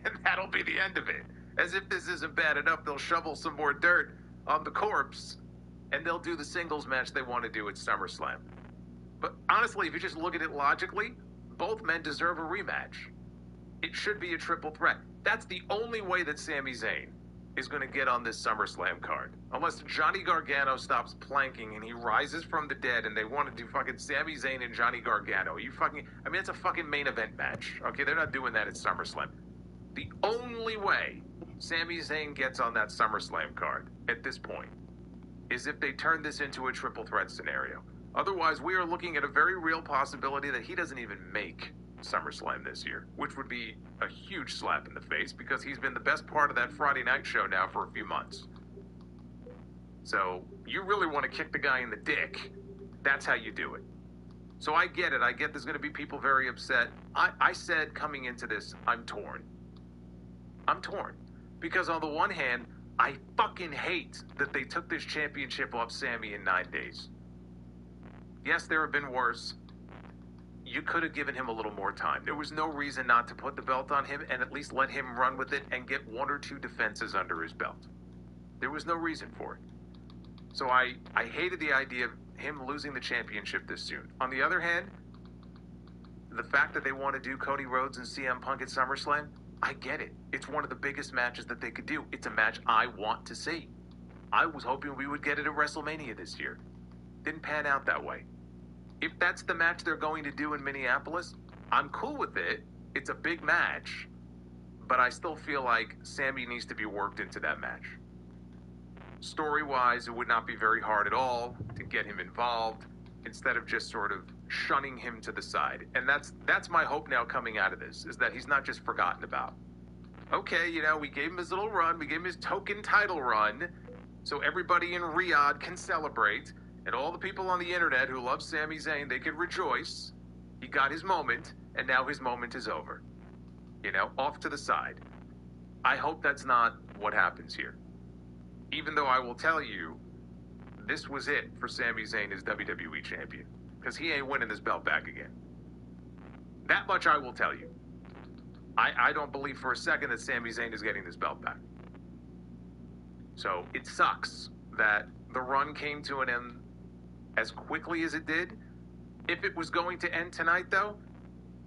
[SPEAKER 11] And that'll be the end of it. As if this isn't bad enough, they'll shovel some more dirt on the corpse, and they'll do the singles match they want to do at SummerSlam. But honestly, if you just look at it logically, both men deserve a rematch. It should be a triple threat. That's the only way that Sami Zayn is going to get on this SummerSlam card. Unless Johnny Gargano stops planking and he rises from the dead and they want to do fucking Sami Zayn and Johnny Gargano. It's a fucking main event match. Okay, they're not doing that at SummerSlam. The only way Sami Zayn gets on that SummerSlam card at this point is if they turn this into a triple threat scenario. Otherwise, we are looking at a very real possibility that he doesn't even make SummerSlam this year, which would be a huge slap in the face because he's been the best part of that Friday night show now for a few months. So, you really want to kick the guy in the dick, that's how you do it. So I get it. I get there's going to be people very upset. I said coming into this, I'm torn. I'm torn. Because on the one hand, I fucking hate that they took this championship off Sami in 9 days. Yes, there have been worse. You could have given him a little more time. There was no reason not to put the belt on him and at least let him run with it and get 1 or 2 defenses under his belt. There was no reason for it. So I hated the idea of him losing the championship this soon. On the other hand, the fact that they want to do Cody Rhodes and CM Punk at SummerSlam, I get it. It's one of the biggest matches that they could do. It's a match I want to see. I was hoping we would get it at WrestleMania this year. Didn't pan out that way. If that's the match they're going to do in Minneapolis, I'm cool with it. It's a big match. But I still feel like Sami needs to be worked into that match. Story-wise, it would not be very hard at all to get him involved instead of just sort of shunning him to the side. And that's my hope now coming out of this, is that he's not just forgotten about. Okay, we gave him his little run. We gave him his token title run so everybody in Riyadh can celebrate. And all the people on the internet who love Sami Zayn, they could rejoice. He got his moment, and now his moment is over. Off to the side. I hope that's not what happens here. Even though I will tell you, this was it for Sami Zayn as WWE champion. Because he ain't winning this belt back again. That much I will tell you. I don't believe for a second that Sami Zayn is getting this belt back. So it sucks that the run came to an end as quickly as it did. If it was going to end tonight, though,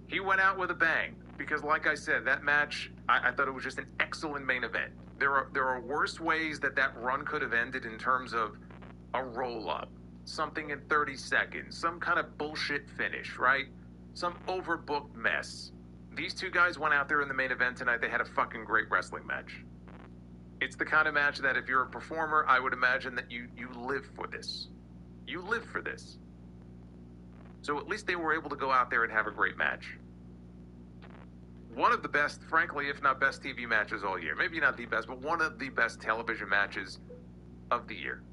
[SPEAKER 11] he went out with a bang. Because like I said, that match, I thought it was just an excellent main event. There are worse ways that run could have ended in terms of a roll-up, something in 30 seconds, some kind of bullshit finish, right? Some overbooked mess. These two guys went out there in the main event tonight. They had a fucking great wrestling match. It's the kind of match that if you're a performer, I would imagine that you live for this. You live for this. So at least they were able to go out there and have a great match. One of the best, frankly, if not best TV matches all year. Maybe not the best, but one of the best television matches of the year.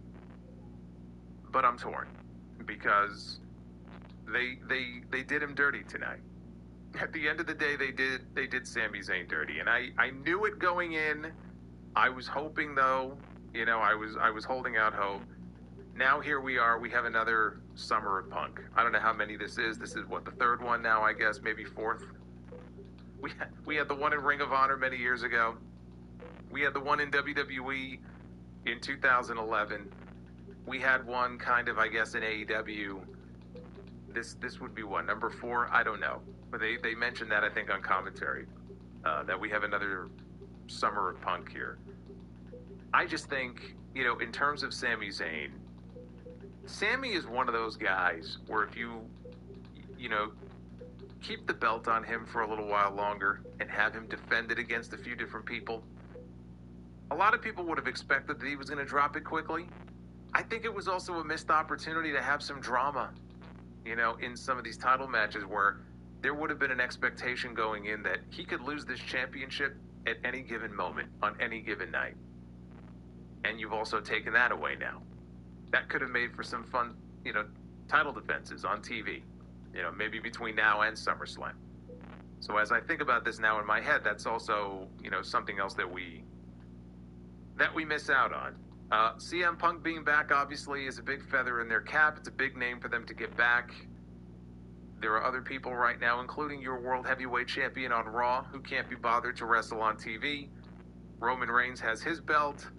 [SPEAKER 11] But I'm torn because they did him dirty tonight. At the end of the day, they did Sami Zayn dirty, and I knew it going in. I was hoping, though, I was holding out hope. Now here we are. We have another Summer of Punk. I don't know how many this is. This is what, the third one now, I guess, maybe fourth. We had the one in Ring of Honor many years ago. We had the one in WWE in 2011. We had one kind of, I guess, in AEW. This would be what, number 4? I don't know. But they mentioned that, I think, on commentary, that we have another Summer of Punk here. I just think, in terms of Sami Zayn, Sami is one of those guys where if you keep the belt on him for a little while longer and have him defend it against a few different people, a lot of people would have expected that he was going to drop it quickly. I think it was also a missed opportunity to have some drama, in some of these title matches where there would have been an expectation going in that he could lose this championship at any given moment, on any given night. And you've also taken that away now. That could have made for some fun, title defenses on TV, maybe between now and SummerSlam. So as I think about this now in my head, that's also, something else that we miss out on. CM Punk being back, obviously, is a big feather in their cap. It's a big name for them to get back. There are other people right now, including your World Heavyweight Champion on Raw, who can't be bothered to wrestle on TV. Roman Reigns has his belt.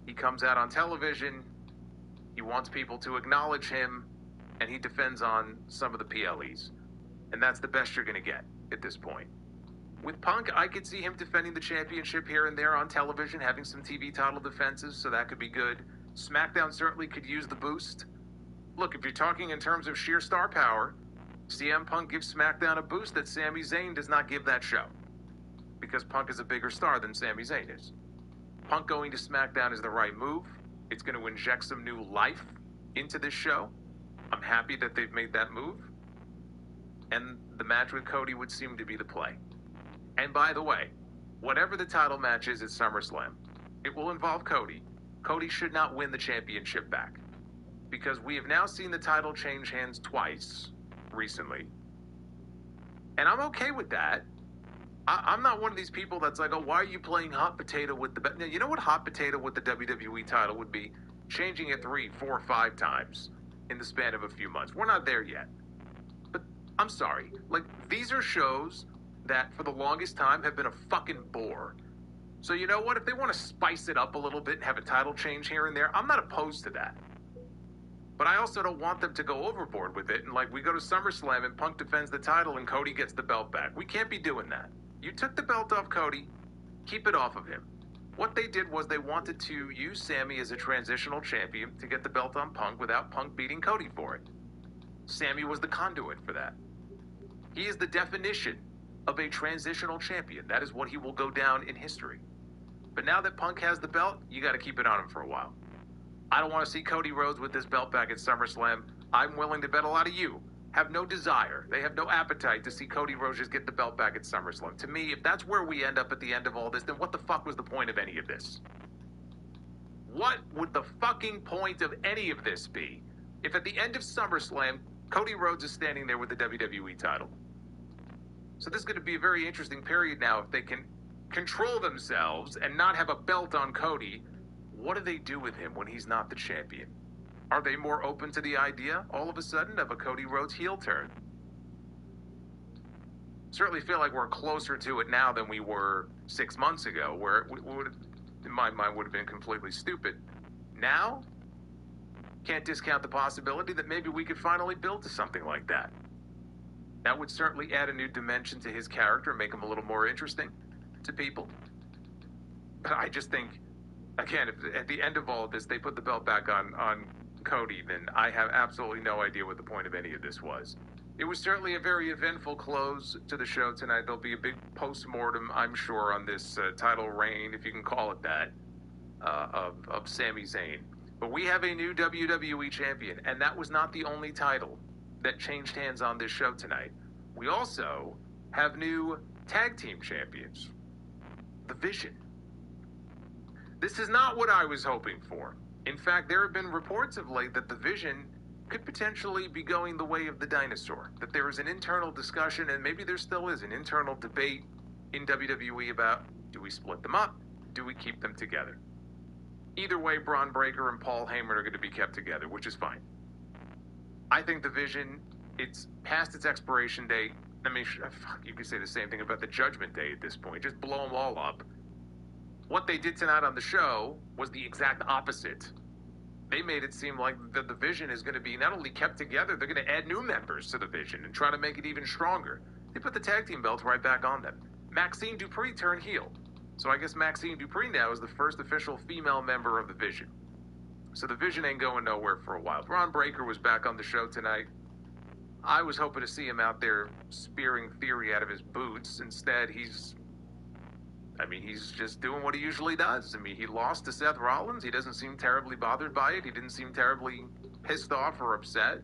[SPEAKER 11] He comes out on television. He wants people to acknowledge him, and he defends on some of the PLEs. And that's the best you're going to get at this point. With Punk, I could see him defending the championship here and there on television, having some TV title defenses, so that could be good. SmackDown certainly could use the boost. Look, if you're talking in terms of sheer star power, CM Punk gives SmackDown a boost that Sami Zayn does not give that show, because Punk is a bigger star than Sami Zayn is. Punk going to SmackDown is the right move. It's going to inject some new life into this show. I'm happy that they've made that move. And the match with Cody would seem to be the play. And by the way, whatever the title match is at SummerSlam, it will involve Cody. Cody should not win the championship back, because we have now seen the title change hands twice recently. And I'm okay with that. I'm not one of these people that's like, oh, why are you playing hot potato with the... Now, you know what hot potato with the WWE title would be? Changing it 3, 4, 5 times in the span of a few months. We're not there yet. But I'm sorry. These are shows that for the longest time have been a fucking bore. So you know what? If they want to spice it up a little bit and have a title change here and there, I'm not opposed to that. But I also don't want them to go overboard with it. And we go to SummerSlam and Punk defends the title and Cody gets the belt back. We can't be doing that. You took the belt off Cody, keep it off of him. What they did was they wanted to use Sami as a transitional champion to get the belt on Punk without Punk beating Cody for it. Sami was the conduit for that. He is the definition of a transitional champion. That is what he will go down in history. But now that Punk has the belt, you got to keep it on him for a while. I don't want to see Cody Rhodes with this belt back at SummerSlam. I'm willing to bet a lot of you have no desire. They have no appetite to see Cody Rhodes just get the belt back at SummerSlam. To me, if that's where we end up at the end of all this, then what the fuck was the point of any of this? What would the fucking point of any of this be if at the end of SummerSlam, Cody Rhodes is standing there with the WWE title? So this is going to be a very interesting period now. If they can control themselves and not have a belt on Cody, what do they do with him when he's not the champion? Are they more open to the idea, all of a sudden, of a Cody Rhodes heel turn? Certainly feel like we're closer to it now than we were 6 months ago, where it would, in my mind, would have been completely stupid. Now, can't discount the possibility that maybe we could finally build to something like that. That would certainly add a new dimension to his character, make him a little more interesting to people. But I just think, again, if at the end of all of this, they put the belt back on Cody, then I have absolutely no idea what the point of any of this was. It was certainly a very eventful close to the show tonight. There'll be a big post-mortem, I'm sure, on this title reign, if you can call it that, of Sami Zayn. But we have a new WWE champion, and that was not the only title that changed hands on this show tonight. We also have new tag team champions. The Vision. This is not what I was hoping for. In fact, there have been reports of late that the Vision could potentially be going the way of the dinosaur. That there is an internal discussion, and maybe there still is an internal debate in WWE about, do we split them up? Do we keep them together? Either way, Braun Breaker and Paul Heyman are going to be kept together, which is fine. I think the Vision, it's past its expiration date. I mean, fuck, you could say the same thing about the Judgment Day at this point. Just blow them all up. What they did tonight on the show was the exact opposite. They made it seem like the Vision is going to be not only kept together, they're going to add new members to the Vision and try to make it even stronger. They put the tag team belts right back on them. Maxine Dupree turned heel. So I guess Maxine Dupree now is the first official female member of the Vision. So the Vision ain't going nowhere for a while. Braun Breaker was back on the show tonight. I was hoping to see him out there spearing Theory out of his boots. Instead, he's just doing what he usually does. I mean, he lost to Seth Rollins. He doesn't seem terribly bothered by it. He didn't seem terribly pissed off or upset.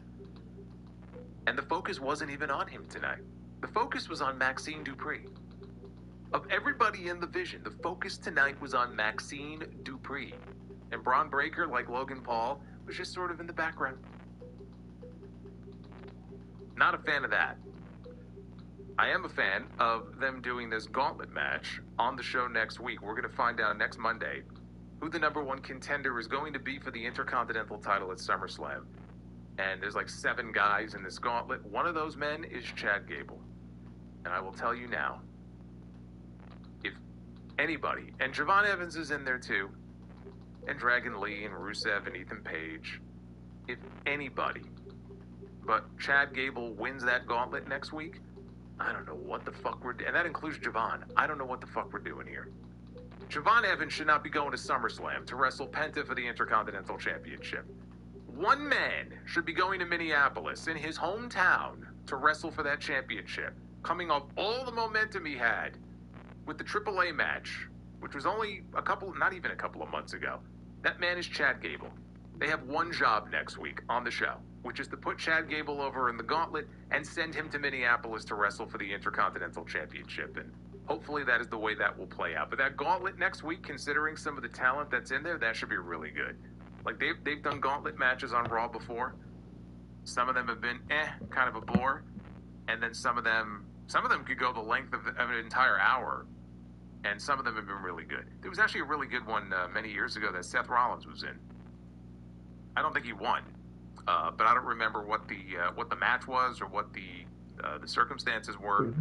[SPEAKER 11] And the focus wasn't even on him tonight. The focus was on Maxine Dupree. Of everybody in the Vision, the focus tonight was on Maxine Dupree. And Braun Breaker, like Logan Paul, was just sort of in the background. Not a fan of that. I am a fan of them doing this gauntlet match on the show next week. We're going to find out next Monday who the number one contender is going to be for the Intercontinental title at SummerSlam. And there's like 7 guys in this gauntlet. One of those men is Chad Gable. And I will tell you now, if anybody, and Javon Evans is in there too, and Dragon Lee and Rusev and Ethan Page, if anybody but Chad Gable wins that gauntlet next week, I don't know what the fuck we're doing. And that includes Javon. I don't know what the fuck we're doing here. Javon Evans should not be going to SummerSlam to wrestle Penta for the Intercontinental Championship. One man should be going to Minneapolis, in his hometown, to wrestle for that championship, coming off all the momentum he had with the AAA match, which was only not even a couple of months ago. That man is Chad Gable. They have one job next week on the show, which is to put Chad Gable over in the gauntlet and send him to Minneapolis to wrestle for the Intercontinental Championship. And hopefully that is the way that will play out. But that gauntlet next week, considering some of the talent that's in there, that should be really good. Like, they've done gauntlet matches on Raw before. Some of them have been kind of a bore. And then some of them could go the length of an entire hour. And some of them have been really good. There was actually a really good one many years ago that Seth Rollins was in. I don't think he won, but I don't remember what the match was or what the circumstances were.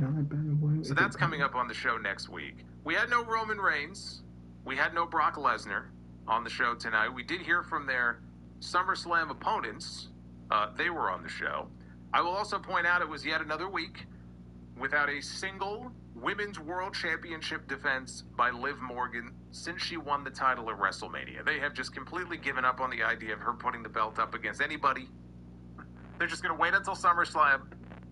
[SPEAKER 11] So that's coming up on the show next week. We had no Roman Reigns. We had no Brock Lesnar on the show tonight. We did hear from their SummerSlam opponents. They were on the show. I will also point out it was yet another week without a single Women's World Championship defense by Liv Morgan since she won the title at WrestleMania. They have just completely given up on the idea of her putting the belt up against anybody. They're just going to wait until SummerSlam.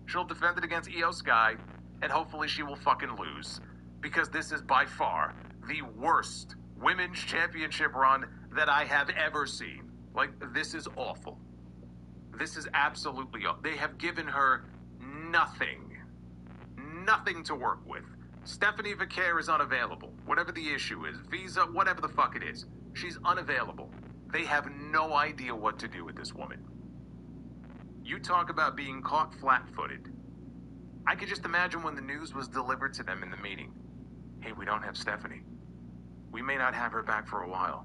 [SPEAKER 11] She'll defend it against Io Sky, and hopefully she will fucking lose. Because this is by far the worst Women's Championship run that I have ever seen. Like, this is awful. This is absolutely awful. They have given her nothing to work with. Stephanie Vaquer is unavailable. Whatever the issue is, visa, whatever the fuck it is, she's unavailable. They have no idea what to do with this woman. You talk about being caught flat-footed. I could just imagine when the news was delivered to them in the meeting. Hey, we don't have Stephanie. We may not have her back for a while.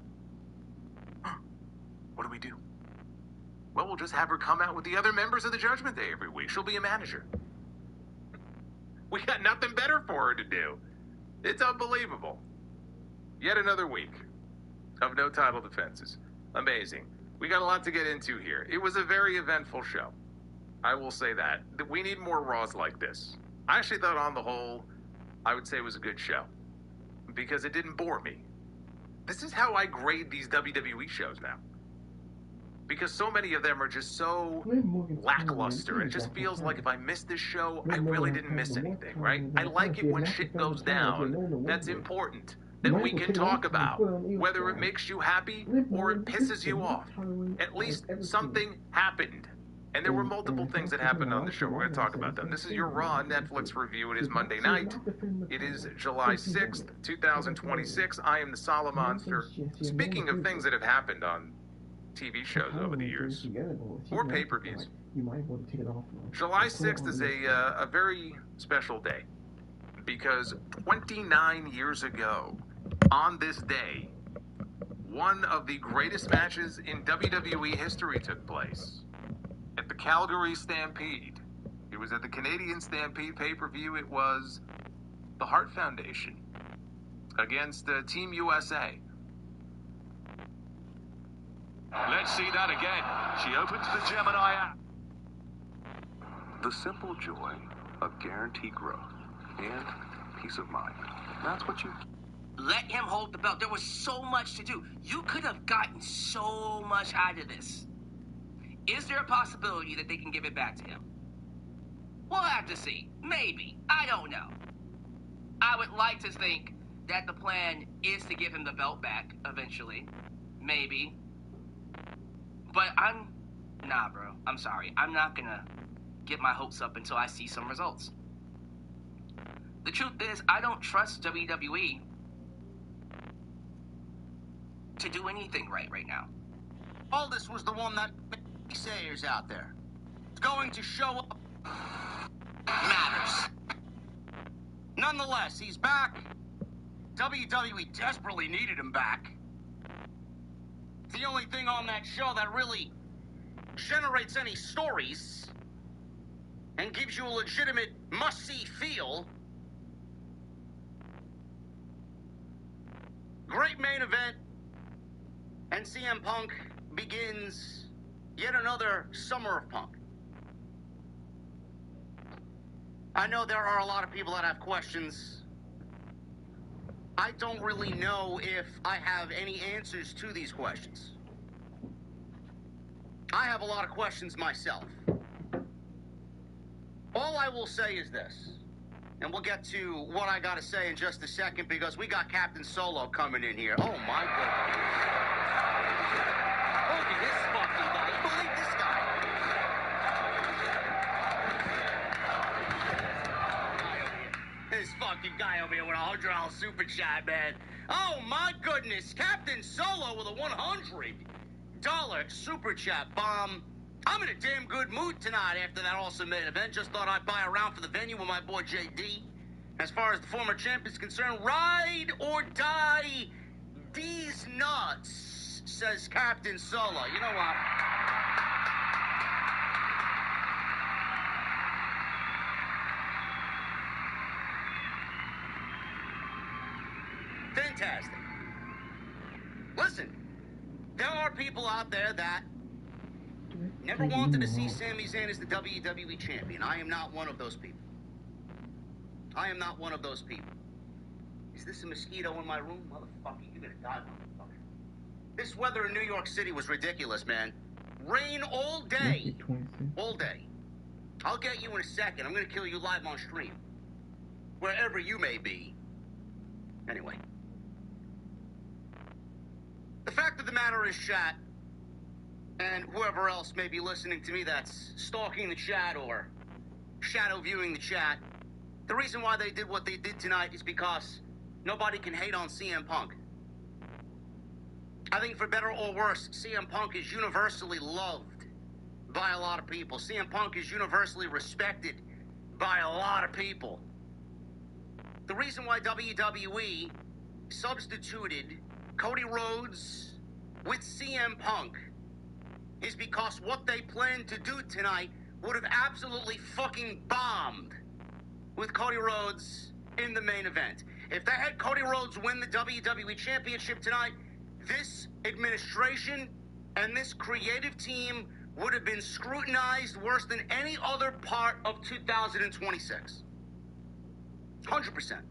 [SPEAKER 11] What do we do? Well, we'll just have her come out with the other members of the Judgment Day every week. She'll be a manager. We got nothing better for her to do. It's unbelievable. Yet another week of no title defenses. Amazing. We got a lot to get into here. It was a very eventful show. I will say that. We need more Raws like this. I actually thought on the whole, I would say it was a good show. Because it didn't bore me. This is how I grade these WWE shows now. Because so many of them are just so lackluster. It just feels like if I missed this show, I really didn't miss anything, right? I like it when shit goes down. That's important. That we can talk about. Whether it makes you happy or it pisses you off. At least something happened. And there were multiple things that happened on the show. We're going to talk about them. This is your Raw Netflix review. It is Monday night. It is July 6th, 2026. I am the Solomonster. Speaking of things that have happened on TV shows over the years, or pay-per-views, July 6th is a very special day because 29 years ago, on this day, one of the greatest matches in WWE history took place at the Calgary Stampede. It was at the Canadian Stampede pay-per-view. It was the Hart Foundation against Team USA.
[SPEAKER 13] Let's see that again. She opens the Gemini app. The simple joy of guaranteed growth and peace of mind. That's what you...
[SPEAKER 14] Let him hold the belt. There was so much to do. You could have gotten so much out of this. Is there a possibility that they can give it back to him? We'll have to see. Maybe. I don't know. I would like to think that the plan is to give him the belt back eventually. Maybe. But nah, bro. I'm sorry. I'm not gonna get my hopes up until I see some results. The truth is, I don't trust WWE to do anything right now.
[SPEAKER 15] Aldis was the one that Sayers out there. It's going to show up. Matters. Nonetheless, he's back. WWE desperately needed him back. The only thing on that show that really generates any stories and gives you a legitimate must-see feel. Great main event. And CM Punk begins yet another summer of Punk. I know there are a lot of people that have questions. I don't really know if I have any answers to these questions. I have a lot of questions myself. All I will say is this, and we'll get to what I gotta say in just a second because we got Captain Solo coming in here. Oh my goodness. Look at this fucking guy. You believe this guy? This fucking guy over here with a $100 super chat, man. Oh my goodness. Captain Solo with a $100 super chat bomb. I'm in a damn good mood tonight after that awesome main event. Just thought I'd buy a round for the venue with my boy JD. As far as the former champ is concerned, ride or die these nuts, says Captain Solo. You know what? Fantastic. Listen, there are people out there that never wanted to see Sami Zayn as the WWE champion. I am not one of those people. I am not one of those people. Is this a mosquito in my room? Motherfucker, you're gonna die, motherfucker. This weather in New York City was ridiculous, man. Rain all day. All day. I'll get you in a second. I'm gonna kill you live on stream. Wherever you may be. Anyway. The fact of the matter is, chat, and whoever else may be listening to me that's stalking the chat or shadow viewing the chat, the reason why they did what they did tonight is because nobody can hate on CM Punk. I think for better or worse, CM Punk is universally loved by a lot of people. CM Punk is universally respected by a lot of people. The reason why WWE substituted Cody Rhodes with CM Punk is because what they planned to do tonight would have absolutely fucking bombed with Cody Rhodes in the main event. If they had Cody Rhodes win the WWE Championship tonight, this administration and this creative team would have been scrutinized worse than any other part of 2026. 100%.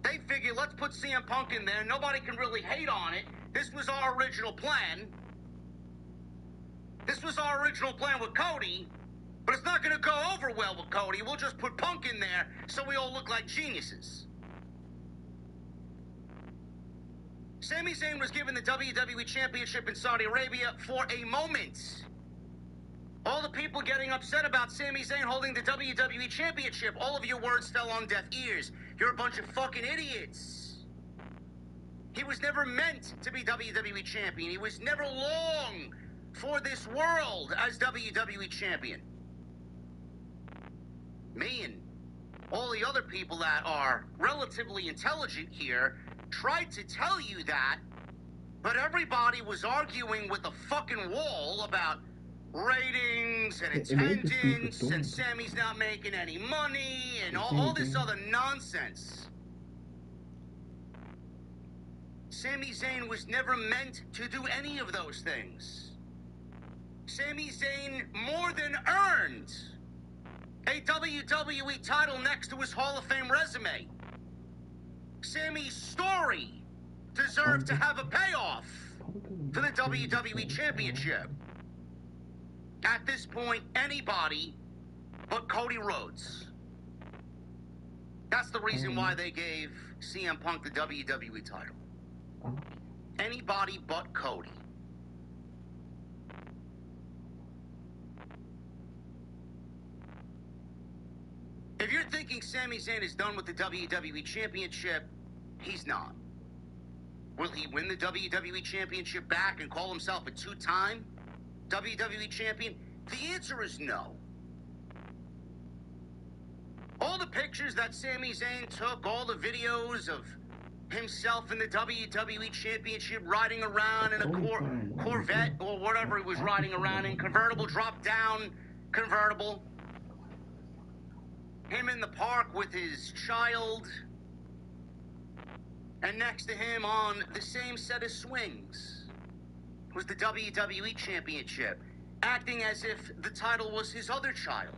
[SPEAKER 15] They figured, let's put CM Punk in there. Nobody can really hate on it. This was our original plan. This was our original plan with Cody, but it's not going to go over well with Cody. We'll just put Punk in there so we all look like geniuses. Sami Zayn was given the WWE Championship in Saudi Arabia for a moment. All the people getting upset about Sami Zayn holding the WWE Championship, all of your words fell on deaf ears. You're a bunch of fucking idiots. He was never meant to be WWE Champion. He was never long for this world as WWE Champion. Me and all the other people that are relatively intelligent here tried to tell you that, but everybody was arguing with a fucking wall about ratings and attendance and Sammy's not making any money and all this other nonsense. Sami Zayn was never meant to do any of those things. Sami Zayn more than earned a WWE title next to his Hall of Fame resume. Sami's story deserved to have a payoff for the WWE Championship. At this point, anybody but Cody Rhodes. That's the reason why they gave CM Punk the WWE title. Anybody but Cody. If you're thinking Sami Zayn is done with the WWE Championship, he's not. Will he win the WWE Championship back and call himself a two-time WWE Champion? The answer is no. All the pictures that Sami Zayn took, all the videos of himself in the WWE Championship riding around in a Corvette or whatever he was riding around in, convertible, drop-down convertible. Him in the park with his child. And next to him on the same set of swings was the WWE Championship, acting as if the title was his other child.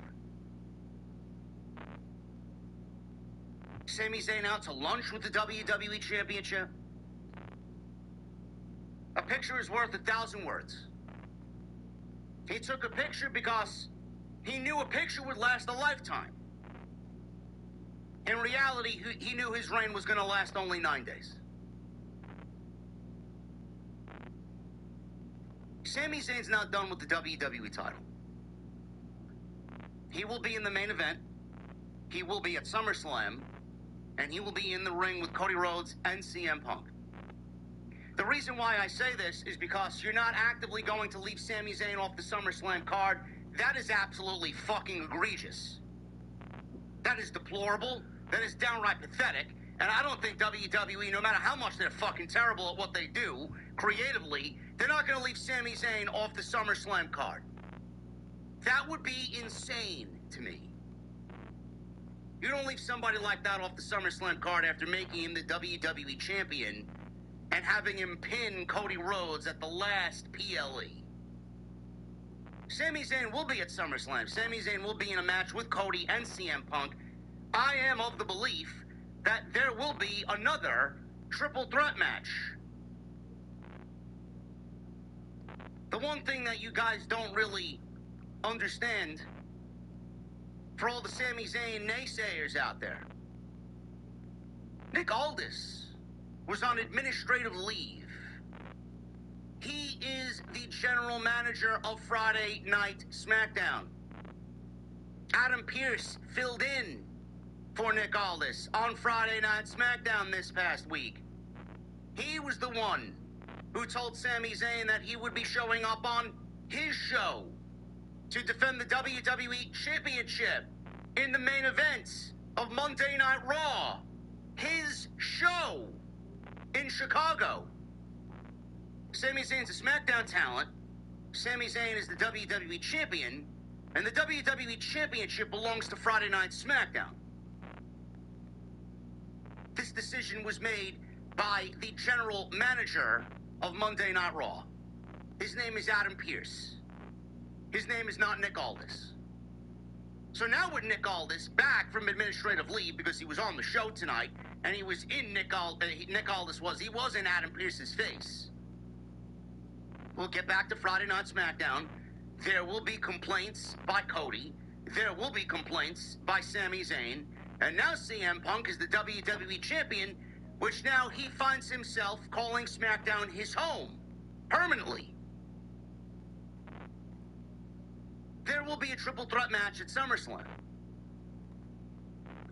[SPEAKER 15] Sami Zayn out to lunch with the WWE Championship. A picture is worth 1,000 words. He took a picture because he knew a picture would last a lifetime. In reality, he knew his reign was going to last only 9 days. Sami Zayn's not done with the WWE title. He will be in the main event. He will be at SummerSlam. And he will be in the ring with Cody Rhodes and CM Punk. The reason why I say this is because you're not actively going to leave Sami Zayn off the SummerSlam card. That is absolutely fucking egregious. That is deplorable. That is downright pathetic. And I don't think WWE, no matter how much they're fucking terrible at what they do, creatively, they're not going to leave Sami Zayn off the SummerSlam card. That would be insane to me. You don't leave somebody like that off the SummerSlam card after making him the WWE Champion and having him pin Cody Rhodes at the last PLE. Sami Zayn will be at SummerSlam. Sami Zayn will be in a match with Cody and CM Punk. I am of the belief that there will be another triple threat match. The one thing that you guys don't really understand, for all the Sami Zayn naysayers out there, Nick Aldis was on administrative leave. He is the general manager of Friday Night SmackDown. Adam Pearce filled in for Nick Aldis on Friday Night SmackDown this past week. He was the one who told Sami Zayn that he would be showing up on his show to defend the WWE Championship in the main event of Monday Night Raw. His show in Chicago. Sami Zayn's a SmackDown talent. Sami Zayn is the WWE Champion. And the WWE Championship belongs to Friday Night SmackDown. This decision was made by the general manager of Monday Night Raw. His name is Adam Pearce. His name is not Nick Aldis. So now with Nick Aldis back from administrative leave because he was on the show tonight and he was in Nick Aldis was in Adam Pearce's face. We'll get back to Friday Night SmackDown. There will be complaints by Cody. There will be complaints by Sami Zayn. And now CM Punk is the WWE Champion, which now he finds himself calling SmackDown his home permanently. there will be a triple threat match at SummerSlam.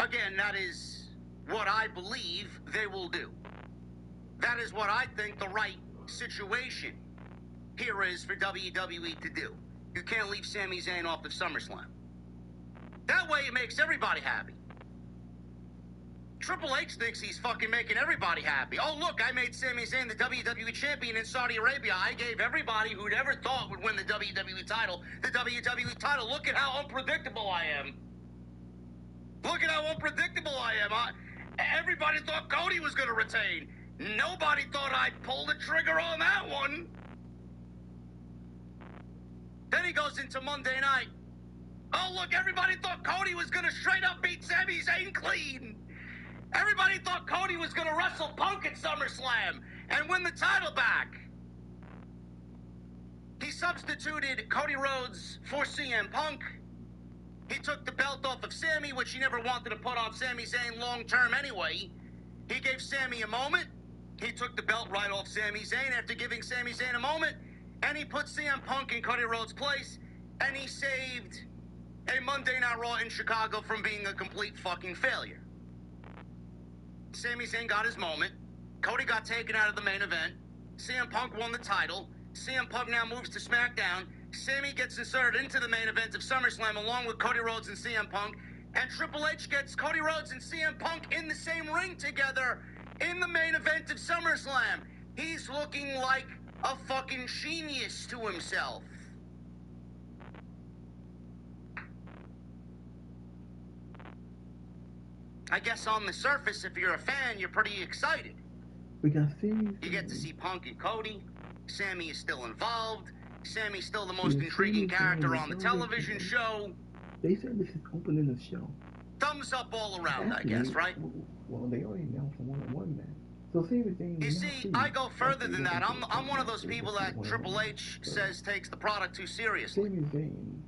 [SPEAKER 15] Again, that is what I believe they will do. That is what I think the right situation here is for WWE to do. You can't leave Sami Zayn off of SummerSlam. That way it makes everybody happy. Triple H thinks he's fucking making everybody happy. Oh, look, I made Sami Zayn the WWE champion in Saudi Arabia. I gave everybody who'd ever thought would win the WWE title the WWE title. Look at how unpredictable I am. Look at how unpredictable I am. Everybody thought Cody was going to retain. Nobody thought I'd pull the trigger on that one. Then he goes into Monday night. Oh, look, everybody thought Cody was going to straight up beat Sami Zayn clean. Everybody thought Cody was going to wrestle Punk at SummerSlam and win the title back. He substituted Cody Rhodes for CM Punk. He took the belt off of Sami, which he never wanted to put on Sami Zayn long term anyway. He gave Sami a moment. He took the belt right off Sami Zayn after giving Sami Zayn a moment. And he put CM Punk in Cody Rhodes' place. And he saved a Monday Night Raw in Chicago from being a complete fucking failure. Sami Zayn got his moment. Cody got taken out of the main event. CM Punk won the title. CM Punk now moves to SmackDown. Sami gets inserted into the main event of SummerSlam along with Cody Rhodes and CM Punk. And Triple H gets Cody Rhodes and CM Punk in the same ring together in the main event of SummerSlam. He's looking like a fucking genius to himself. I guess on the surface, if you're a fan, you're pretty excited.
[SPEAKER 1] We got Sami.
[SPEAKER 15] You get to see Punk and Cody. Sami is still involved. Sami's still the most intriguing character on the television show.
[SPEAKER 1] They said this is opening the show.
[SPEAKER 15] Thumbs up all around, I guess, right?
[SPEAKER 1] Well, they already announced a one-on-one match. So Sami Zayn.
[SPEAKER 15] You see, I go further than that. I'm one of those people that Triple H says takes the product too seriously.
[SPEAKER 1] Sami Zayn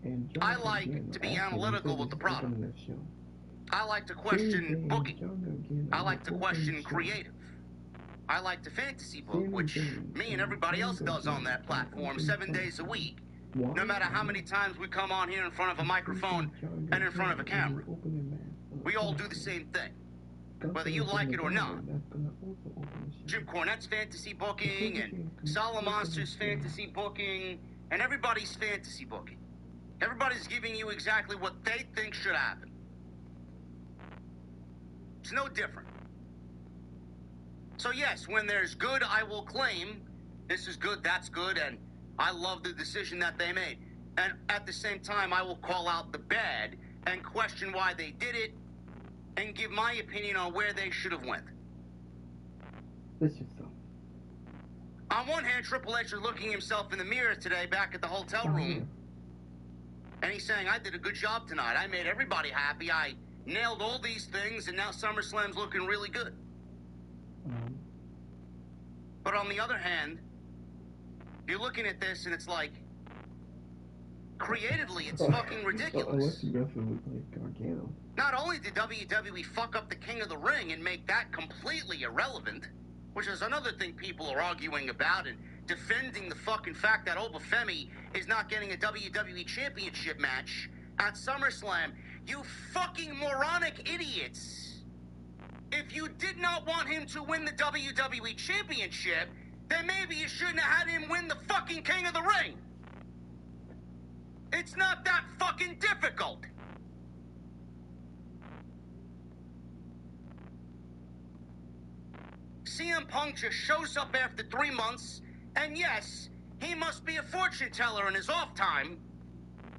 [SPEAKER 1] and
[SPEAKER 15] I like to be analytical with the product. I like to question booking. I like to question creative. I like to fantasy book, which me and everybody else does on that platform 7 days a week. No matter how many times we come on here in front of a microphone and in front of a camera. We all do the same thing, whether you like it or not. Jim Cornette's fantasy booking, and Solomonster's fantasy booking, and everybody's fantasy booking. Everybody's giving you exactly what they think should happen. It's no different. So yes, when there's good, I will claim this is good, that's good, and I love the decision that they made. And at the same time, I will call out the bad and question why they did it and give my opinion on where they should have went.
[SPEAKER 1] Let's just go.
[SPEAKER 15] On one hand, Triple H is looking himself in the mirror today back at the hotel room, and he's saying, I did a good job tonight. I made everybody happy. I nailed all these things, and now SummerSlam's looking really good. But on the other hand, you're looking at this and it's like, creatively, it's fucking ridiculous. Not only did WWE fuck up the King of the Ring and make that completely irrelevant, which is another thing people are arguing about and defending the fucking fact that Obafemi is not getting a WWE Championship match at SummerSlam. You fucking moronic idiots. If you did not want him to win the WWE Championship, then maybe you shouldn't have had him win the fucking King of the Ring. It's not that fucking difficult. CM Punk just shows up after 3 months, and yes, he must be a fortune teller in his off time.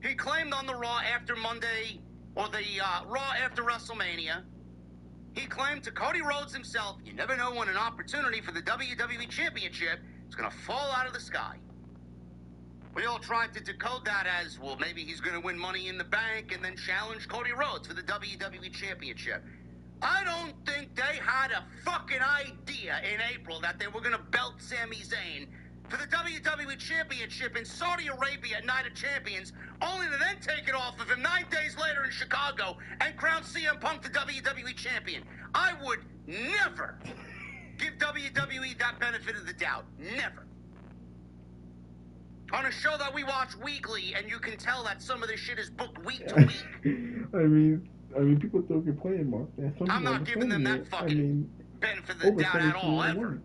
[SPEAKER 15] He claimed on the Raw after Monday, or the Raw after WrestleMania, he claimed to Cody Rhodes himself, you never know when an opportunity for the WWE Championship is going to fall out of the sky. We all tried to decode that as, well, maybe he's going to win Money in the Bank and then challenge Cody Rhodes for the WWE Championship. I don't think they had a fucking idea in April that they were going to belt Sami Zayn for the WWE Championship in Saudi Arabia at Night of Champions, only to then take it off of him 9 days later in Chicago and crown CM Punk the WWE Champion. I would never give WWE that benefit of the doubt. Never. On a show that we watch weekly, and you can tell that some of this shit is booked week to week.
[SPEAKER 1] I mean, people throw your playing mark.
[SPEAKER 15] I'm not giving them that fucking benefit of the doubt at all, ever.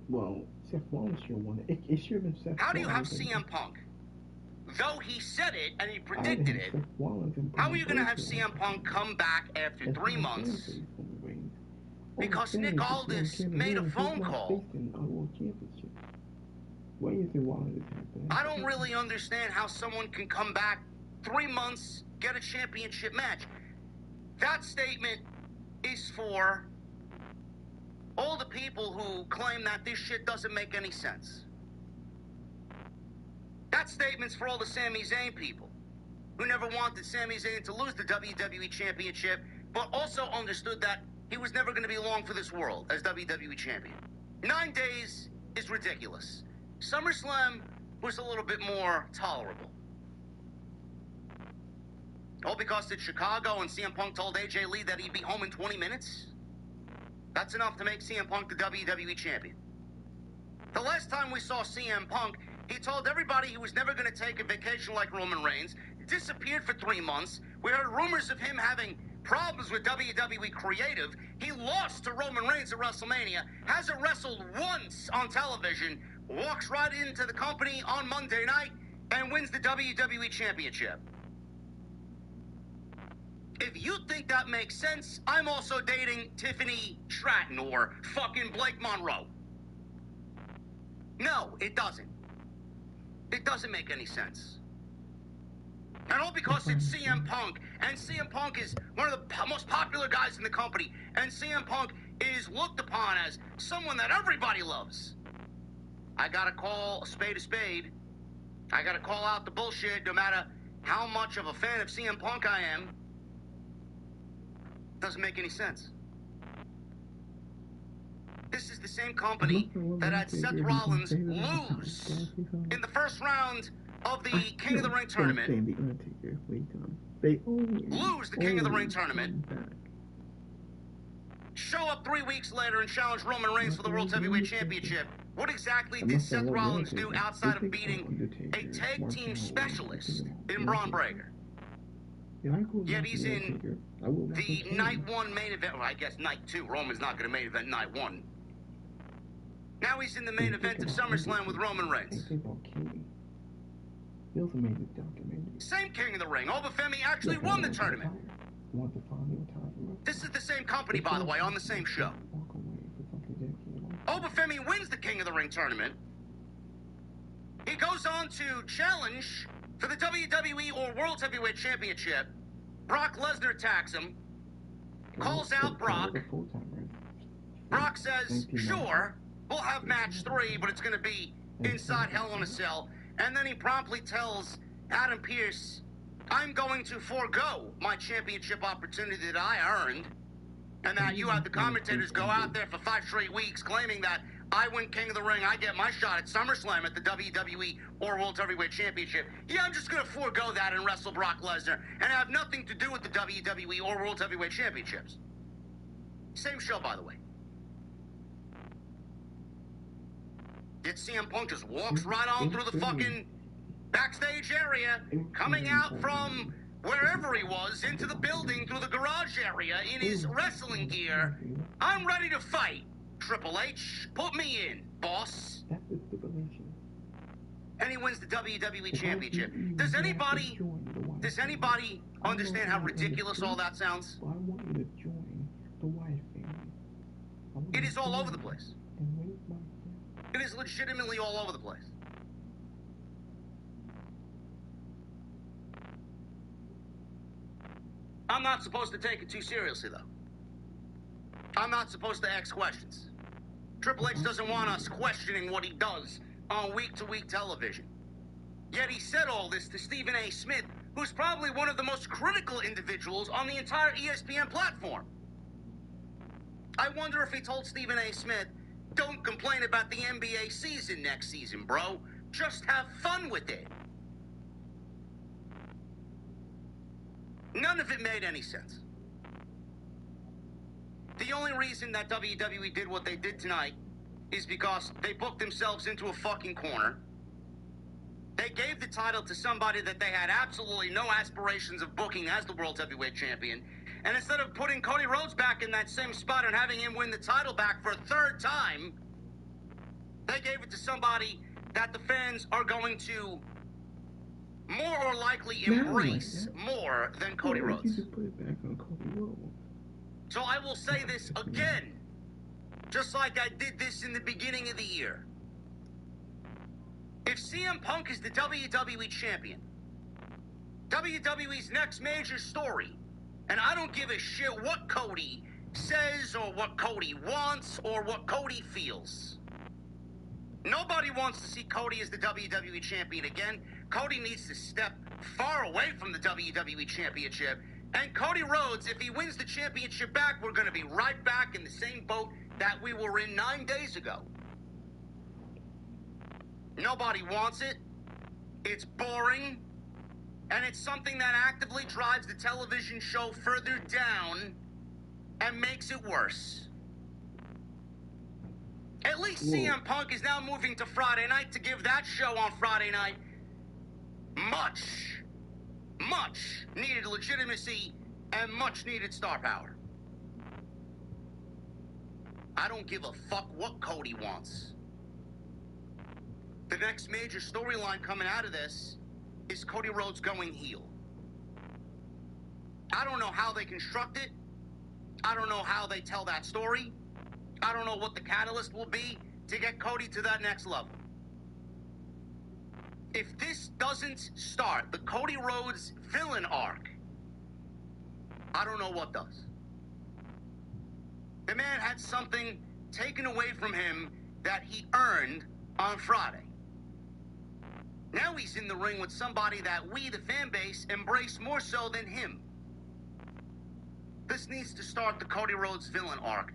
[SPEAKER 1] Well, Seth Rollins should have won it. It should have been Seth Rollins.
[SPEAKER 15] How do you have CM Punk? Though he said it and he predicted it, how are you going to have CM Punk come back after 3 months? Because Nick Aldis made a phone call. I don't really understand how someone can come back 3 months, get a championship match. That statement is for all the people who claim that this shit doesn't make any sense. That statement's for all the Sami Zayn people who never wanted Sami Zayn to lose the WWE Championship, but also understood that he was never going to be long for this world as WWE Champion. 9 days is ridiculous. SummerSlam was a little bit more tolerable. All because it's Chicago and CM Punk told AJ Lee that he'd be home in 20 minutes? That's enough to make CM Punk the WWE Champion. The last time we saw CM Punk, he told everybody he was never going to take a vacation like Roman Reigns, disappeared for 3 months. We heard rumors of him having problems with WWE Creative. He lost to Roman Reigns at WrestleMania, hasn't wrestled once on television, walks right into the company on Monday night, and wins the WWE Championship. If you think that makes sense, I'm also dating Tiffany Stratton or fucking Blake Monroe. No, it doesn't. It doesn't make any sense. And all because it's CM Punk, and CM Punk is one of the most popular guys in the company, and CM Punk is looked upon as someone that everybody loves. I gotta call a spade. I gotta call out the bullshit no matter how much of a fan of CM Punk I am. Doesn't make any sense. This is the same company that had Seth Rollins lose in the first round of the King of the Ring tournament. Lose the King of the Ring tournament. Show up 3 weeks later and challenge Roman Reigns for the World Heavyweight Championship. What exactly did Seth Rollins do outside of beating a tag team specialist in Braun Breaker? Yet he's in the night 1 main event. Well, I guess night 2. Roman's not going to main event night 1. Now he's in the main event of SummerSlam with Roman Reigns. Same King of the Ring. Obafemi actually won the tournament. This is the same company, by the way, on the same show. Obafemi wins the King of the Ring tournament. He goes on to challenge for the WWE or World Heavyweight Championship. Brock Lesnar attacks him, calls out Brock. Brock says, sure, we'll have match 3, but it's going to be inside Hell in a Cell. And then he promptly tells Adam Pearce, I'm going to forego my championship opportunity that I earned, and that you have the commentators go out there for 5 straight weeks claiming that I win King of the Ring, I get my shot at SummerSlam at the WWE or World Heavyweight Championship. Yeah, I'm just going to forego that and wrestle Brock Lesnar and have nothing to do with the WWE or World Heavyweight Championships. Same show, by the way. Yet CM Punk just walks right on through the fucking backstage area, coming out from wherever he was into the building through the garage area in his wrestling gear. I'm ready to fight. Triple H, put me in, boss. And he wins the WWE Championship. Does anybody understand how ridiculous all that sounds? It is all over the place. It is legitimately all over the place. I'm not supposed to take it too seriously, though. I'm not supposed to ask questions. Triple H doesn't want us questioning what he does on week-to-week television. Yet he said all this to Stephen A. Smith, who's probably one of the most critical individuals on the entire ESPN platform. I wonder if he told Stephen A. Smith, don't complain about the NBA season next season, bro. Just have fun with it. None of it made any sense. The only reason that WWE did what they did tonight is because they booked themselves into a fucking corner. They gave the title to somebody that they had absolutely no aspirations of booking as the World Heavyweight Champion. And instead of putting Cody Rhodes back in that same spot and having him win the title back for a third time, they gave it to somebody that the fans are going to more or likely embrace more than Cody Rhodes.
[SPEAKER 1] You just put it back on Cody Rhodes.
[SPEAKER 15] So I will say this again, just like I did this in the beginning of the year. If CM Punk is the WWE Champion, WWE's next major story, and I don't give a shit what Cody says or what Cody wants or what Cody feels. Nobody wants to see Cody as the WWE Champion again. Cody needs to step far away from the WWE Championship. And Cody Rhodes, if he wins the championship back, we're going to be right back in the same boat that we were in 9 days ago. Nobody wants it. It's boring. And it's something that actively drives the television show further down and makes it worse. At least CM Punk is now moving to Friday night to give that show on Friday night much needed legitimacy and much needed star power. I don't give a fuck what Cody wants. The next major storyline coming out of this is Cody Rhodes going heel. I don't know how they construct it. I don't know how they tell that story. I don't know what the catalyst will be to get Cody to that next level. If this doesn't start the Cody Rhodes villain arc, I don't know what does. The man had something taken away from him that he earned on Friday. Now he's in the ring with somebody that we, the fan base, embrace more so than him. This needs to start the Cody Rhodes villain arc.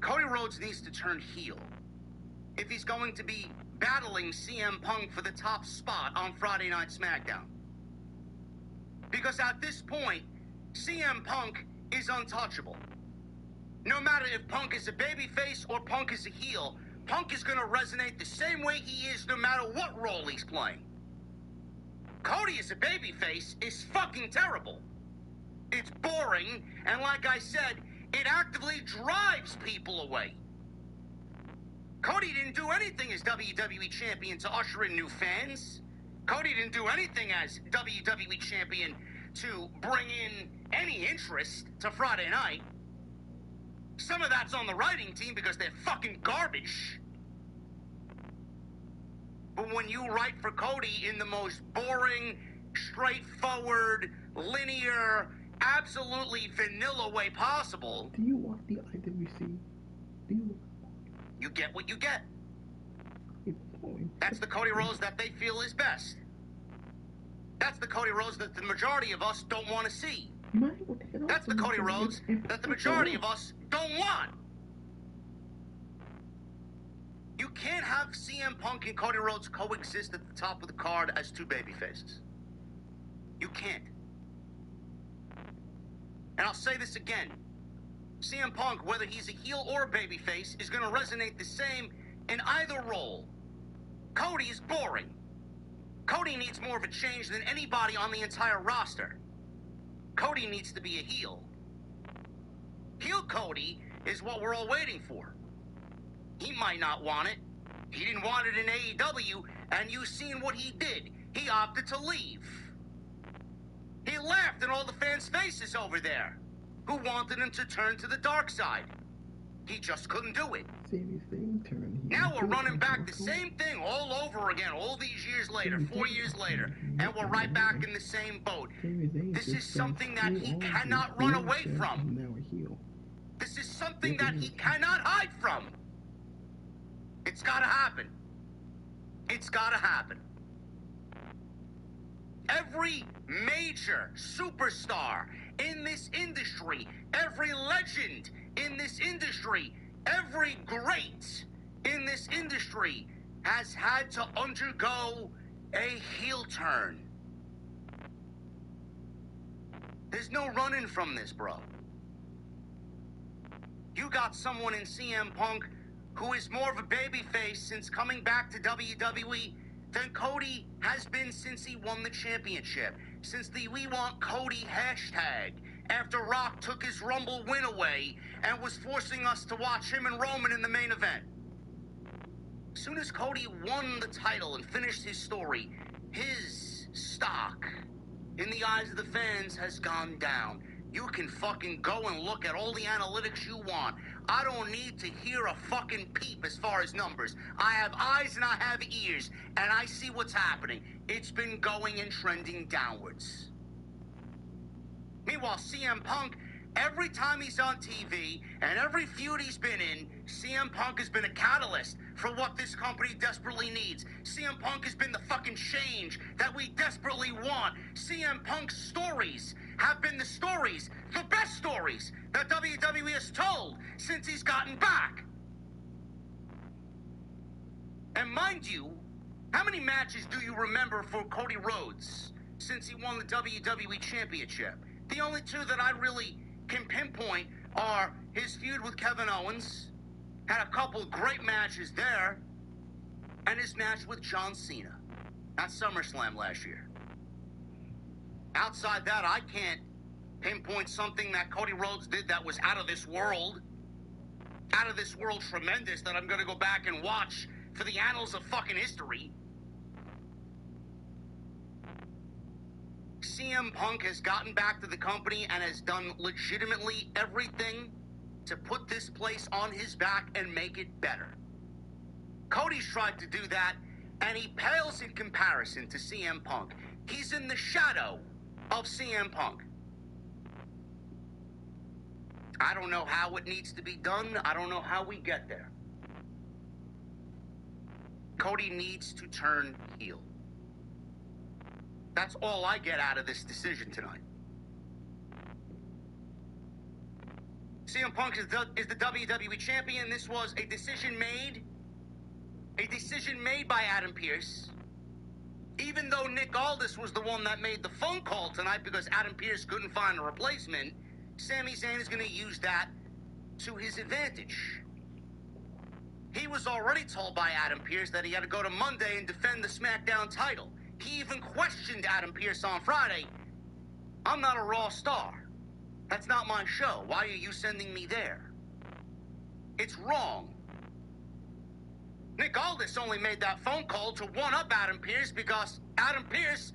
[SPEAKER 15] Cody Rhodes needs to turn heel. If he's going to be battling CM Punk for the top spot on Friday Night SmackDown. Because at this point, CM Punk is untouchable. No matter if Punk is a babyface or Punk is a heel, Punk is going to resonate the same way he is no matter what role he's playing. Cody as a babyface is fucking terrible. It's boring, and like I said, it actively drives people away. Cody didn't do anything as WWE Champion to usher in new fans. Cody didn't do anything as WWE Champion to bring in any interest to Friday night. Some of that's on the writing team because they're fucking garbage. But when you write for Cody in the most boring, straightforward, linear, absolutely vanilla way possible...
[SPEAKER 1] Do you watch the IWC?
[SPEAKER 15] You get what you get. That's the Cody Rhodes that they feel is best. That's the Cody Rhodes that the majority of us don't want to see. That's the Cody Rhodes that the majority of us don't want. You can't have CM Punk and Cody Rhodes coexist at the top of the card as two babyfaces. You can't. And I'll say this again. CM Punk, whether he's a heel or a babyface, is going to resonate the same in either role. Cody is boring. Cody needs more of a change than anybody on the entire roster. Cody needs to be a heel. Heel Cody is what we're all waiting for. He might not want it. He didn't want it in AEW, and you've seen what he did. He opted to leave. He laughed in all the fans' faces over there who wanted him to turn to the dark side. He just couldn't do it. Now we're running back the same thing all over again, all these years later, 4 years later, and we're right back in the same boat. This is something that he cannot run away from. This is something that he cannot hide from. It's gotta happen. It's gotta happen. Every major superstar in this industry, every legend in this industry, every great in this industry has had to undergo a heel turn. There's no running from this, bro. You got someone in CM Punk who is more of a babyface since coming back to WWE than Cody has been since he won the championship. Since the We Want Cody hashtag, after Rock took his Rumble win away and was forcing us to watch him and Roman in the main event. As soon as Cody won the title and finished his story, his stock in the eyes of the fans has gone down. You can fucking go and look at all the analytics you want. I don't need to hear a fucking peep as far as numbers. I have eyes and I have ears, and I see what's happening. It's been going and trending downwards. Meanwhile, CM Punk, every time he's on TV and every feud he's been in, CM Punk has been a catalyst for what this company desperately needs. CM Punk has been the fucking change that we desperately want. CM Punk's stories have been the stories, the best stories that WWE has told since he's gotten back. And mind you, how many matches do you remember for Cody Rhodes since he won the WWE Championship? The only two that I really can pinpoint are his feud with Kevin Owens, had a couple great matches there, and his match with John Cena at SummerSlam last year. Outside that, I can't pinpoint something that Cody Rhodes did that was out of this world tremendous, that I'm going to go back and watch for the annals of fucking history. CM Punk has gotten back to the company and has done legitimately everything to put this place on his back and make it better. Cody's tried to do that, and he pales in comparison to CM Punk. He's in the shadow of CM Punk. I don't know how it needs to be done. I don't know how we get there. Cody needs to turn heel. That's all I get out of this decision tonight. CM Punk is the WWE champion. This was a decision made by Adam Pearce. Even though Nick Aldis was the one that made the phone call tonight because Adam Pearce couldn't find a replacement, Sami Zayn is going to use that to his advantage. He was already told by Adam Pearce that he had to go to Monday and defend the SmackDown title. He even questioned Adam Pearce on Friday. I'm not a Raw star. That's not my show. Why are you sending me there? It's wrong. Nick Aldis only made that phone call to one-up Adam Pearce because Adam Pearce,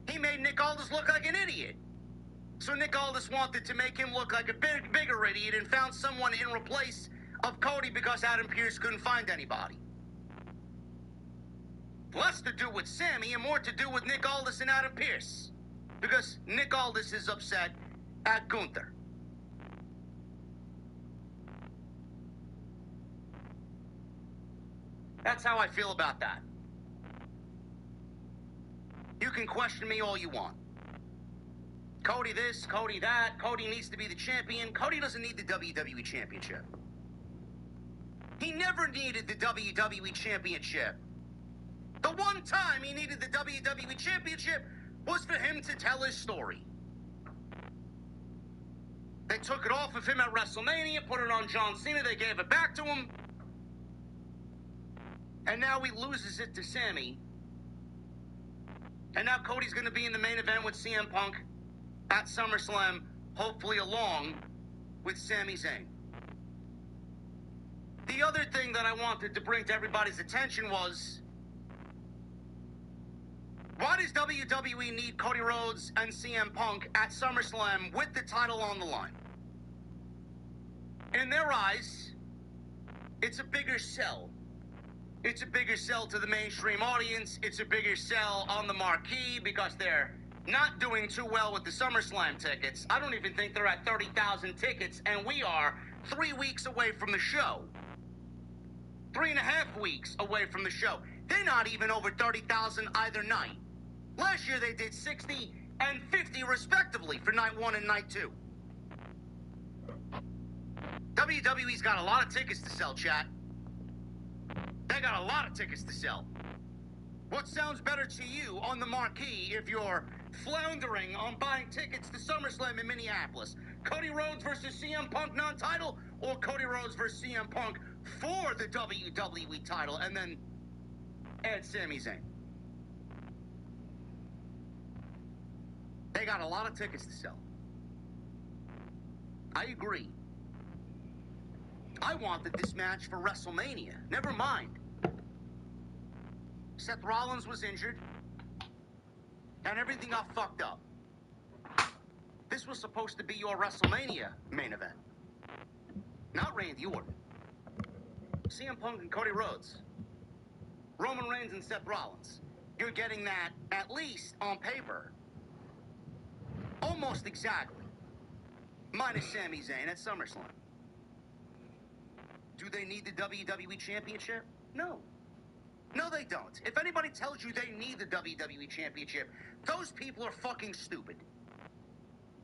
[SPEAKER 15] he made Nick Aldis look like an idiot. So Nick Aldis wanted to make him look like a bigger idiot and found someone in replace of Cody because Adam Pearce couldn't find anybody. Less to do with Sami and more to do with Nick Aldis and Adam Pearce. Because Nick Aldis is upset at Gunther. That's how I feel about that. You can question me all you want. Cody this, Cody that, Cody needs to be the champion. Cody doesn't need the WWE Championship. He never needed the WWE Championship. The one time he needed the WWE Championship was for him to tell his story. They took it off of him at WrestleMania, put it on John Cena, they gave it back to him. And now he loses it to Sami. And now Cody's going to be in the main event with CM Punk at SummerSlam, hopefully along with Sami Zayn. The other thing that I wanted to bring to everybody's attention was, why does WWE need Cody Rhodes and CM Punk at SummerSlam with the title on the line? In their eyes, it's a bigger sell. It's a bigger sell to the mainstream audience. It's a bigger sell on the marquee because they're not doing too well with the SummerSlam tickets. I don't even think they're at 30,000 tickets, and we are 3 weeks away from the show. 3.5 weeks away from the show. They're not even over 30,000 either night. Last year they did 60 and 50 respectively for night 1 and night 2. WWE's got a lot of tickets to sell, chat. They got a lot of tickets to sell. What sounds better to you on the marquee if you're floundering on buying tickets to SummerSlam in Minneapolis? Cody Rhodes versus CM Punk non-title, or Cody Rhodes versus CM Punk for the WWE title, and then add Sami Zayn? They got a lot of tickets to sell. I agree. I wanted this match for WrestleMania. Never mind. Seth Rollins was injured, and everything got fucked up. This was supposed to be your WrestleMania main event. Not Randy Orton. CM Punk and Cody Rhodes. Roman Reigns and Seth Rollins. You're getting that, at least on paper, almost exactly. Minus Sami Zayn at SummerSlam. Do they need the WWE Championship? No. No, they don't. If anybody tells you they need the WWE Championship, those people are fucking stupid.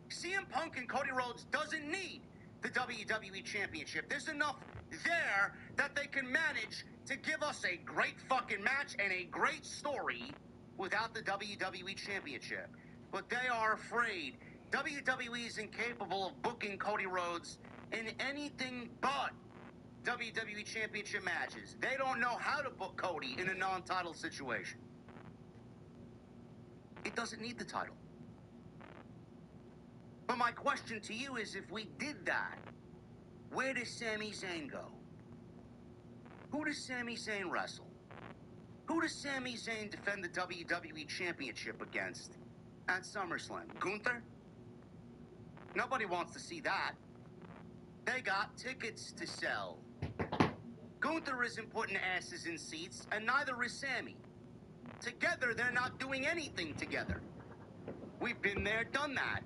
[SPEAKER 15] CM Punk and Cody Rhodes doesn't need the WWE Championship. There's enough there that they can manage to give us a great fucking match and a great story without the WWE Championship. But they are afraid. WWE is incapable of booking Cody Rhodes in anything but WWE Championship matches. They don't know how to book Cody in a non-title situation. It doesn't need the title. But my question to you is, if we did that, where does Sami Zayn go? Who does Sami Zayn wrestle? Who does Sami Zayn defend the WWE Championship against at SummerSlam? Gunther? Nobody wants to see that. They got tickets to sell. Gunther isn't putting asses in seats, and neither is Sami. Together, they're not doing anything together. We've been there, done that.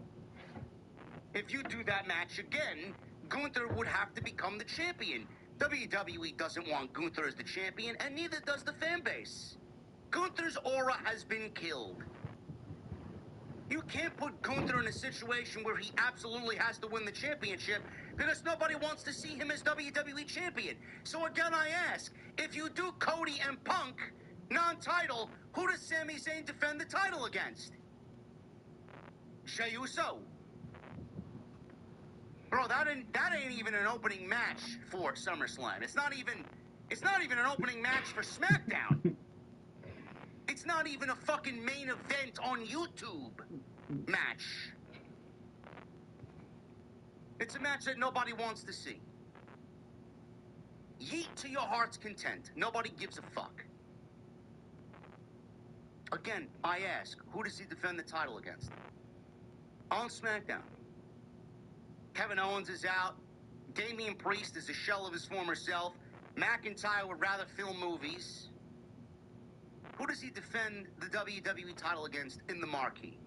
[SPEAKER 15] If you do that match again, Gunther would have to become the champion. WWE doesn't want Gunther as the champion, and neither does the fan base. Gunther's aura has been killed. You can't put Gunther in a situation where he absolutely has to win the championship because nobody wants to see him as WWE champion. So again, I ask, if you do Cody and Punk non-title, who does Sami Zayn defend the title against? Jey Uso. Bro, that ain't even an opening match for SummerSlam. It's not even an opening match for SmackDown. It's not even a fucking main event on YouTube match. It's a match that nobody wants to see. Yeet to your heart's content. Nobody gives a fuck. Again, I ask, who does he defend the title against? On SmackDown. Kevin Owens is out. Damian Priest is a shell of his former self. McIntyre would rather film movies. Who does he defend the WWE title against in the marquee?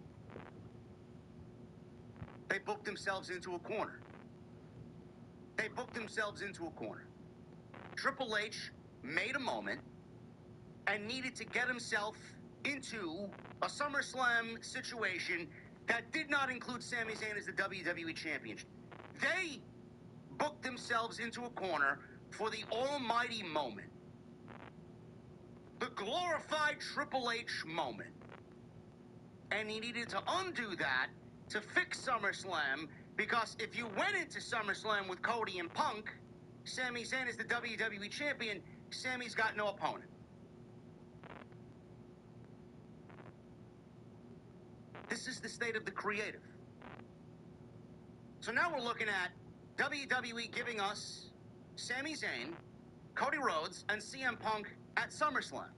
[SPEAKER 15] They booked themselves into a corner. They booked themselves into a corner. Triple H made a moment and needed to get himself into a SummerSlam situation that did not include Sami Zayn as the WWE champion. They booked themselves into a corner for the almighty moment. The glorified Triple H moment. And he needed to undo that to fix SummerSlam, because if you went into SummerSlam with Cody and Punk, Sami Zayn is the WWE champion, Sami's got no opponent. This is the state of the creative. So now we're looking at WWE giving us Sami Zayn, Cody Rhodes, and CM Punk at SummerSlam.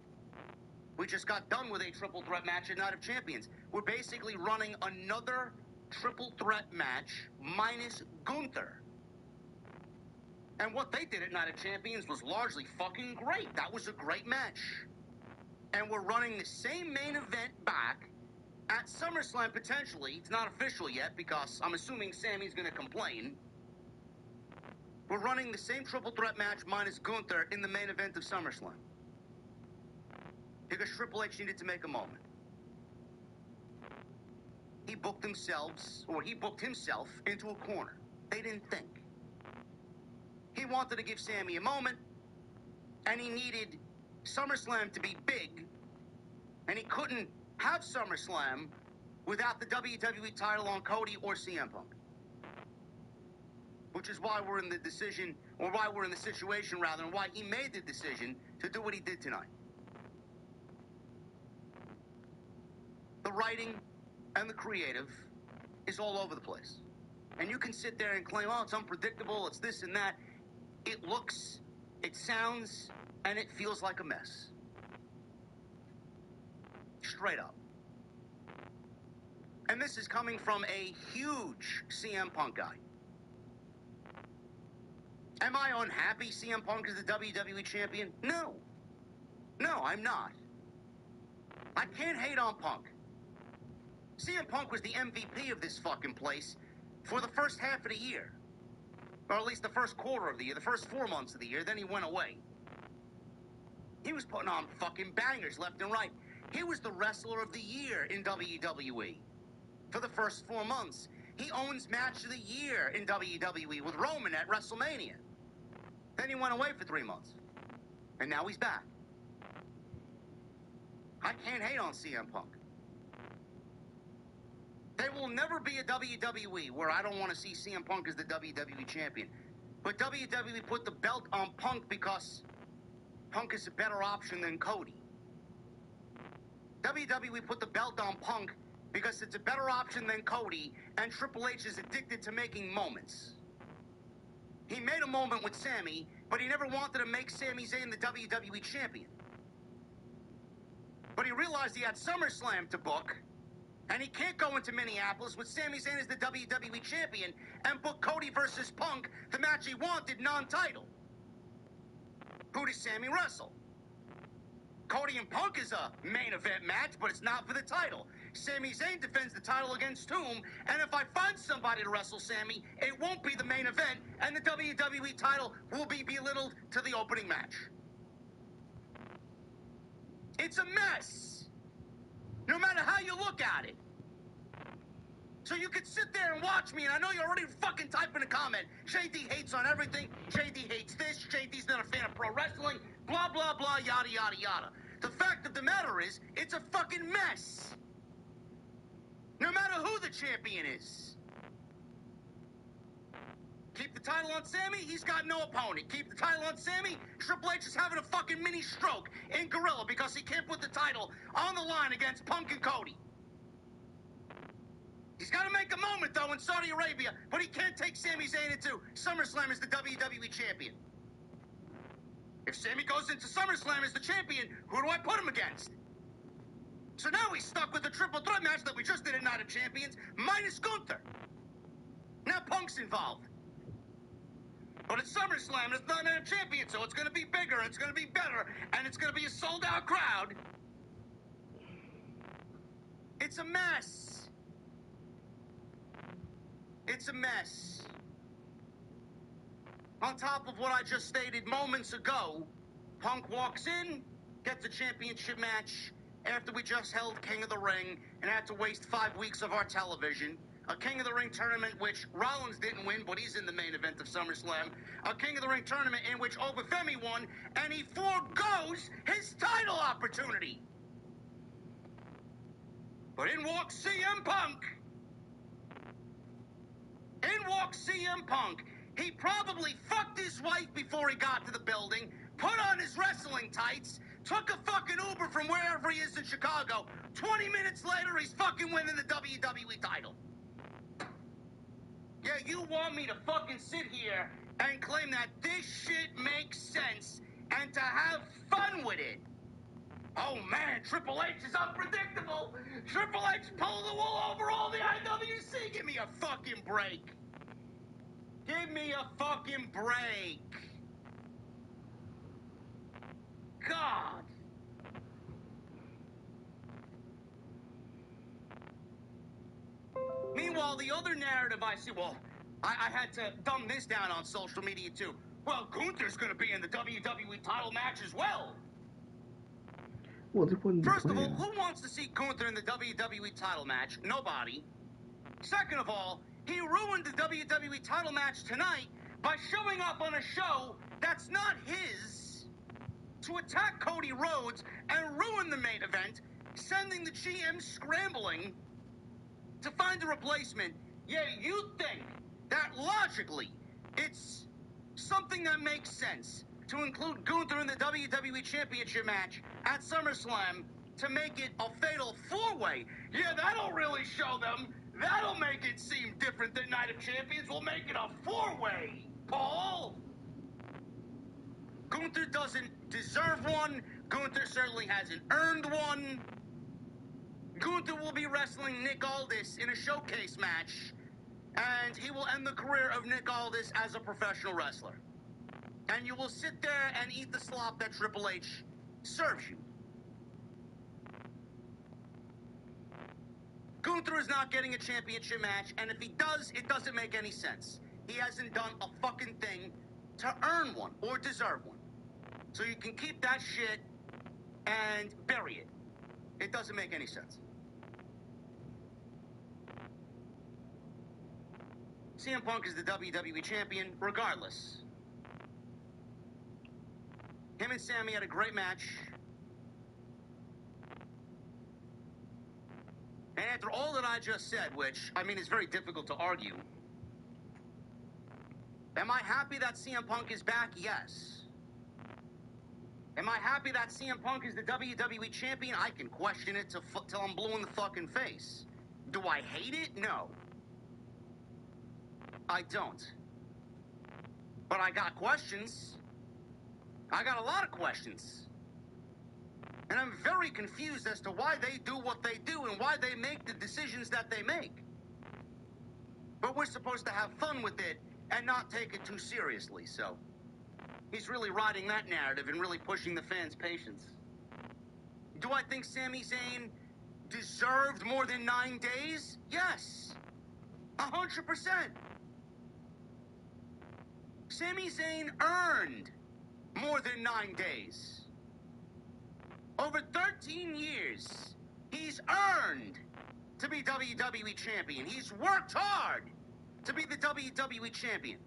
[SPEAKER 15] We just got done with a triple threat match at Night of Champions. We're basically running another triple threat match minus Gunther. And what they did at Night of Champions was largely fucking great. That was a great match. And we're running the same main event back at SummerSlam potentially. It's not official yet because I'm assuming Sami's going to complain. We're running the same triple threat match minus Gunther in the main event of SummerSlam. Because Triple H needed to make a moment. He booked himself into a corner. They didn't think. He wanted to give Sami a moment, and he needed SummerSlam to be big, and he couldn't have SummerSlam without the WWE title on Cody or CM Punk. Which is why we're in the decision, or why we're in the situation rather, and why he made the decision to do what he did tonight. The writing and the creative is all over the place. And you can sit there and claim, oh, it's unpredictable, it's this and that. It looks, it sounds, and it feels like a mess. Straight up. And this is coming from a huge CM Punk guy. Am I unhappy CM Punk is the WWE champion? No. No, I'm not. I can't hate on Punk. CM Punk was the MVP of this fucking place for the first half of the year. Or at least the first quarter of the year, the first 4 months of the year, then he went away. He was putting on fucking bangers left and right. He was the wrestler of the year in WWE for the first 4 months. He owns match of the year in WWE with Roman at WrestleMania. Then he went away for 3 months. And now he's back. I can't hate on CM Punk. There will never be a WWE where I don't want to see CM Punk as the WWE champion. But WWE put the belt on Punk because Punk is a better option than Cody. WWE put the belt on Punk because it's a better option than Cody, and Triple H is addicted to making moments. He made a moment with Sami, but he never wanted to make Sami Zayn the WWE champion. But he realized he had SummerSlam to book, and he can't go into Minneapolis with Sami Zayn as the WWE champion and book Cody versus Punk, the match he wanted, non-title. Who does Sami wrestle? Cody and Punk is a main event match, but it's not for the title. Sami Zayn defends the title against Tomb, and if I find somebody to wrestle Sami, it won't be the main event, and the WWE title will be belittled to the opening match. It's a mess, no matter how you look at it. So you could sit there and watch me, and I know you're already fucking typing a comment. JD hates on everything. JD hates this. JD's not a fan of pro wrestling. Blah, blah, blah, yada, yada, yada. The fact of the matter is, it's a fucking mess. No matter who the champion is. Keep the title on Sami, he's got no opponent. Keep the title on Sami, Triple H is having a fucking mini stroke in Gorilla because he can't put the title on the line against Punk and Cody. He's got to make a moment, though, in Saudi Arabia, but he can't take Sami Zayn into SummerSlam as the WWE champion. If Sami goes into SummerSlam as the champion, who do I put him against? So now he's stuck with the triple threat match that we just did at Night of Champions, minus Gunther. Now Punk's involved. But it's SummerSlam, it's not Night of Champions, so it's going to be bigger, it's going to be better, and it's going to be a sold-out crowd. It's a mess. It's a mess. On top of what I just stated moments ago, Punk walks in, gets a championship match after we just held King of the Ring and had to waste 5 weeks of our television. A King of the Ring tournament which Rollins didn't win, but he's in the main event of SummerSlam. A King of the Ring tournament in which Obafemi won, and he forgoes his title opportunity. But in walks CM Punk. In walks CM Punk. He probably fucked his wife before he got to the building, put on his wrestling tights, took a fucking Uber from wherever he is in Chicago. 20 minutes later, he's fucking winning the WWE title. Yeah, you want me to fucking sit here and claim that this shit makes sense and to have fun with it. Oh man, Triple H is unpredictable. Triple H pulled the wool over all the IWC. Give me a fucking break. Give me a fucking break. God. Meanwhile, the other narrative I see, well, I had to dumb this down on social media too. Well, Gunther's going to be in the WWE title match as well. First of all, who wants to see Gunther in the WWE title match? Nobody. Second of all, he ruined the WWE title match tonight by showing up on a show that's not his to attack Cody Rhodes and ruin the main event, sending the GM scrambling to find a replacement. Yeah, you think that logically it's something that makes sense to include Gunther in the WWE Championship match at SummerSlam to make it a fatal four-way. Yeah, that'll really show them. That'll make it seem different than Night of Champions. We'll make it a four-way, Paul. Gunther doesn't deserve one. Gunther certainly hasn't earned one. Gunther will be wrestling Nick Aldis in a showcase match, and he will end the career of Nick Aldis as a professional wrestler. And you will sit there and eat the slop that Triple H serves you. Gunther is not getting a championship match, and if he does, it doesn't make any sense. He hasn't done a fucking thing to earn one or deserve one. So you can keep that shit and bury it. It doesn't make any sense. CM Punk is the WWE champion, regardless. Him and Sammy had a great match. And after all that I just said, which, I mean, is very difficult to argue, am I happy that CM Punk is back? Yes. Am I happy that CM Punk is the WWE champion? I can question it till I'm blue in the fucking face. Do I hate it? No. I don't. But I got questions. I got a lot of questions. And I'm very confused as to why they do what they do and why they make the decisions that they make. But we're supposed to have fun with it and not take it too seriously, so he's really riding that narrative and really pushing the fans' patience. Do I think Sami Zayn deserved more than 9 days? Yes. 100%. Sami Zayn earned more than 9 days. Over 13 years, he's earned to be WWE champion. He's worked hard to be the WWE champion.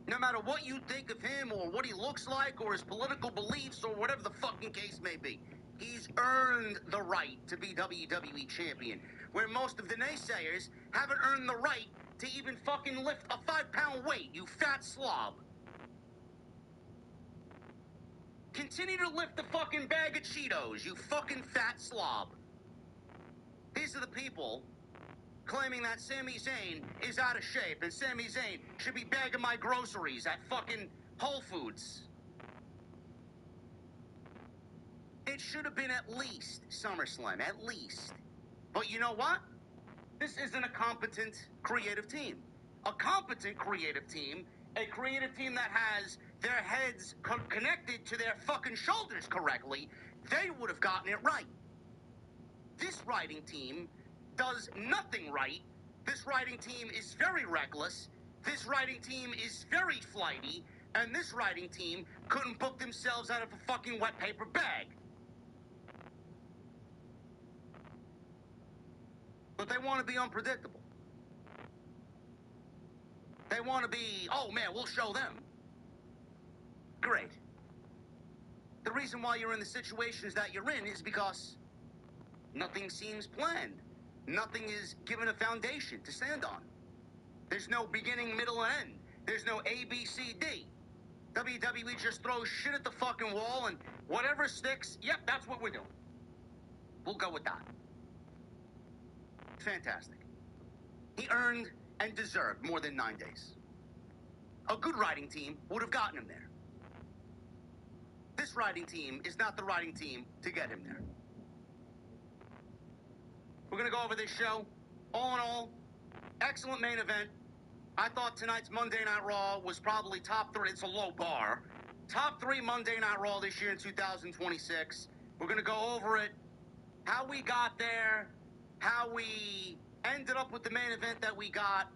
[SPEAKER 15] No matter what you think of him or what he looks like or his political beliefs or whatever the fucking case may be, he's earned the right to be WWE champion. Where most of the naysayers haven't earned the right to even fucking lift a 5-pound weight, you fat slob. Continue to lift the fucking bag of Cheetos, you fucking fat slob. These are the people claiming that Sami Zayn is out of shape and Sami Zayn should be bagging my groceries at fucking Whole Foods. It should have been at least SummerSlam, at least. But you know what? This isn't a competent creative team. A competent creative team, a creative team that has their heads connected to their fucking shoulders correctly, they would have gotten it right. This writing team does nothing right. This writing team is very reckless. This writing team is very flighty. And this writing team couldn't book themselves out of a fucking wet paper bag. But they want to be unpredictable. They want to be, oh man, we'll show them. Great. The reason why you're in the situations that you're in is because nothing seems planned. Nothing is given a foundation to stand on. There's no beginning, middle, and end. There's no A, B, C, D. WWE just throws shit at the fucking wall and whatever sticks, yep, that's what we're doing. We'll go with that. Fantastic. He earned and deserved more than 9 days. A good writing team would have gotten him there. This writing team is not the writing team to get him there. We're going to go over this show. All in all, excellent main event. I thought tonight's Monday Night Raw was probably top 3. It's a low bar. Top 3 Monday Night Raw this year in 2026. We're going to go over it. How we got there. How we ended up with the main event that we got.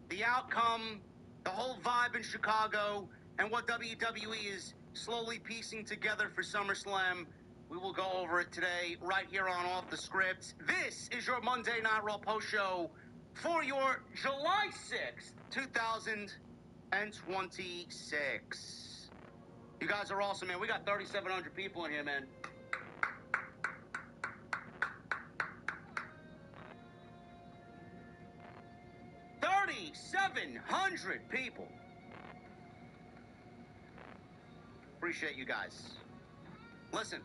[SPEAKER 15] The outcome. The whole vibe in Chicago. And what WWE is slowly piecing together for SummerSlam. We will go over it today right here on Off the Script. This is your Monday Night Raw post show for your July 6th, 2026. You guys are awesome, man. We got 3,700 people in here, man. $3,700 people. Appreciate you guys. Listen,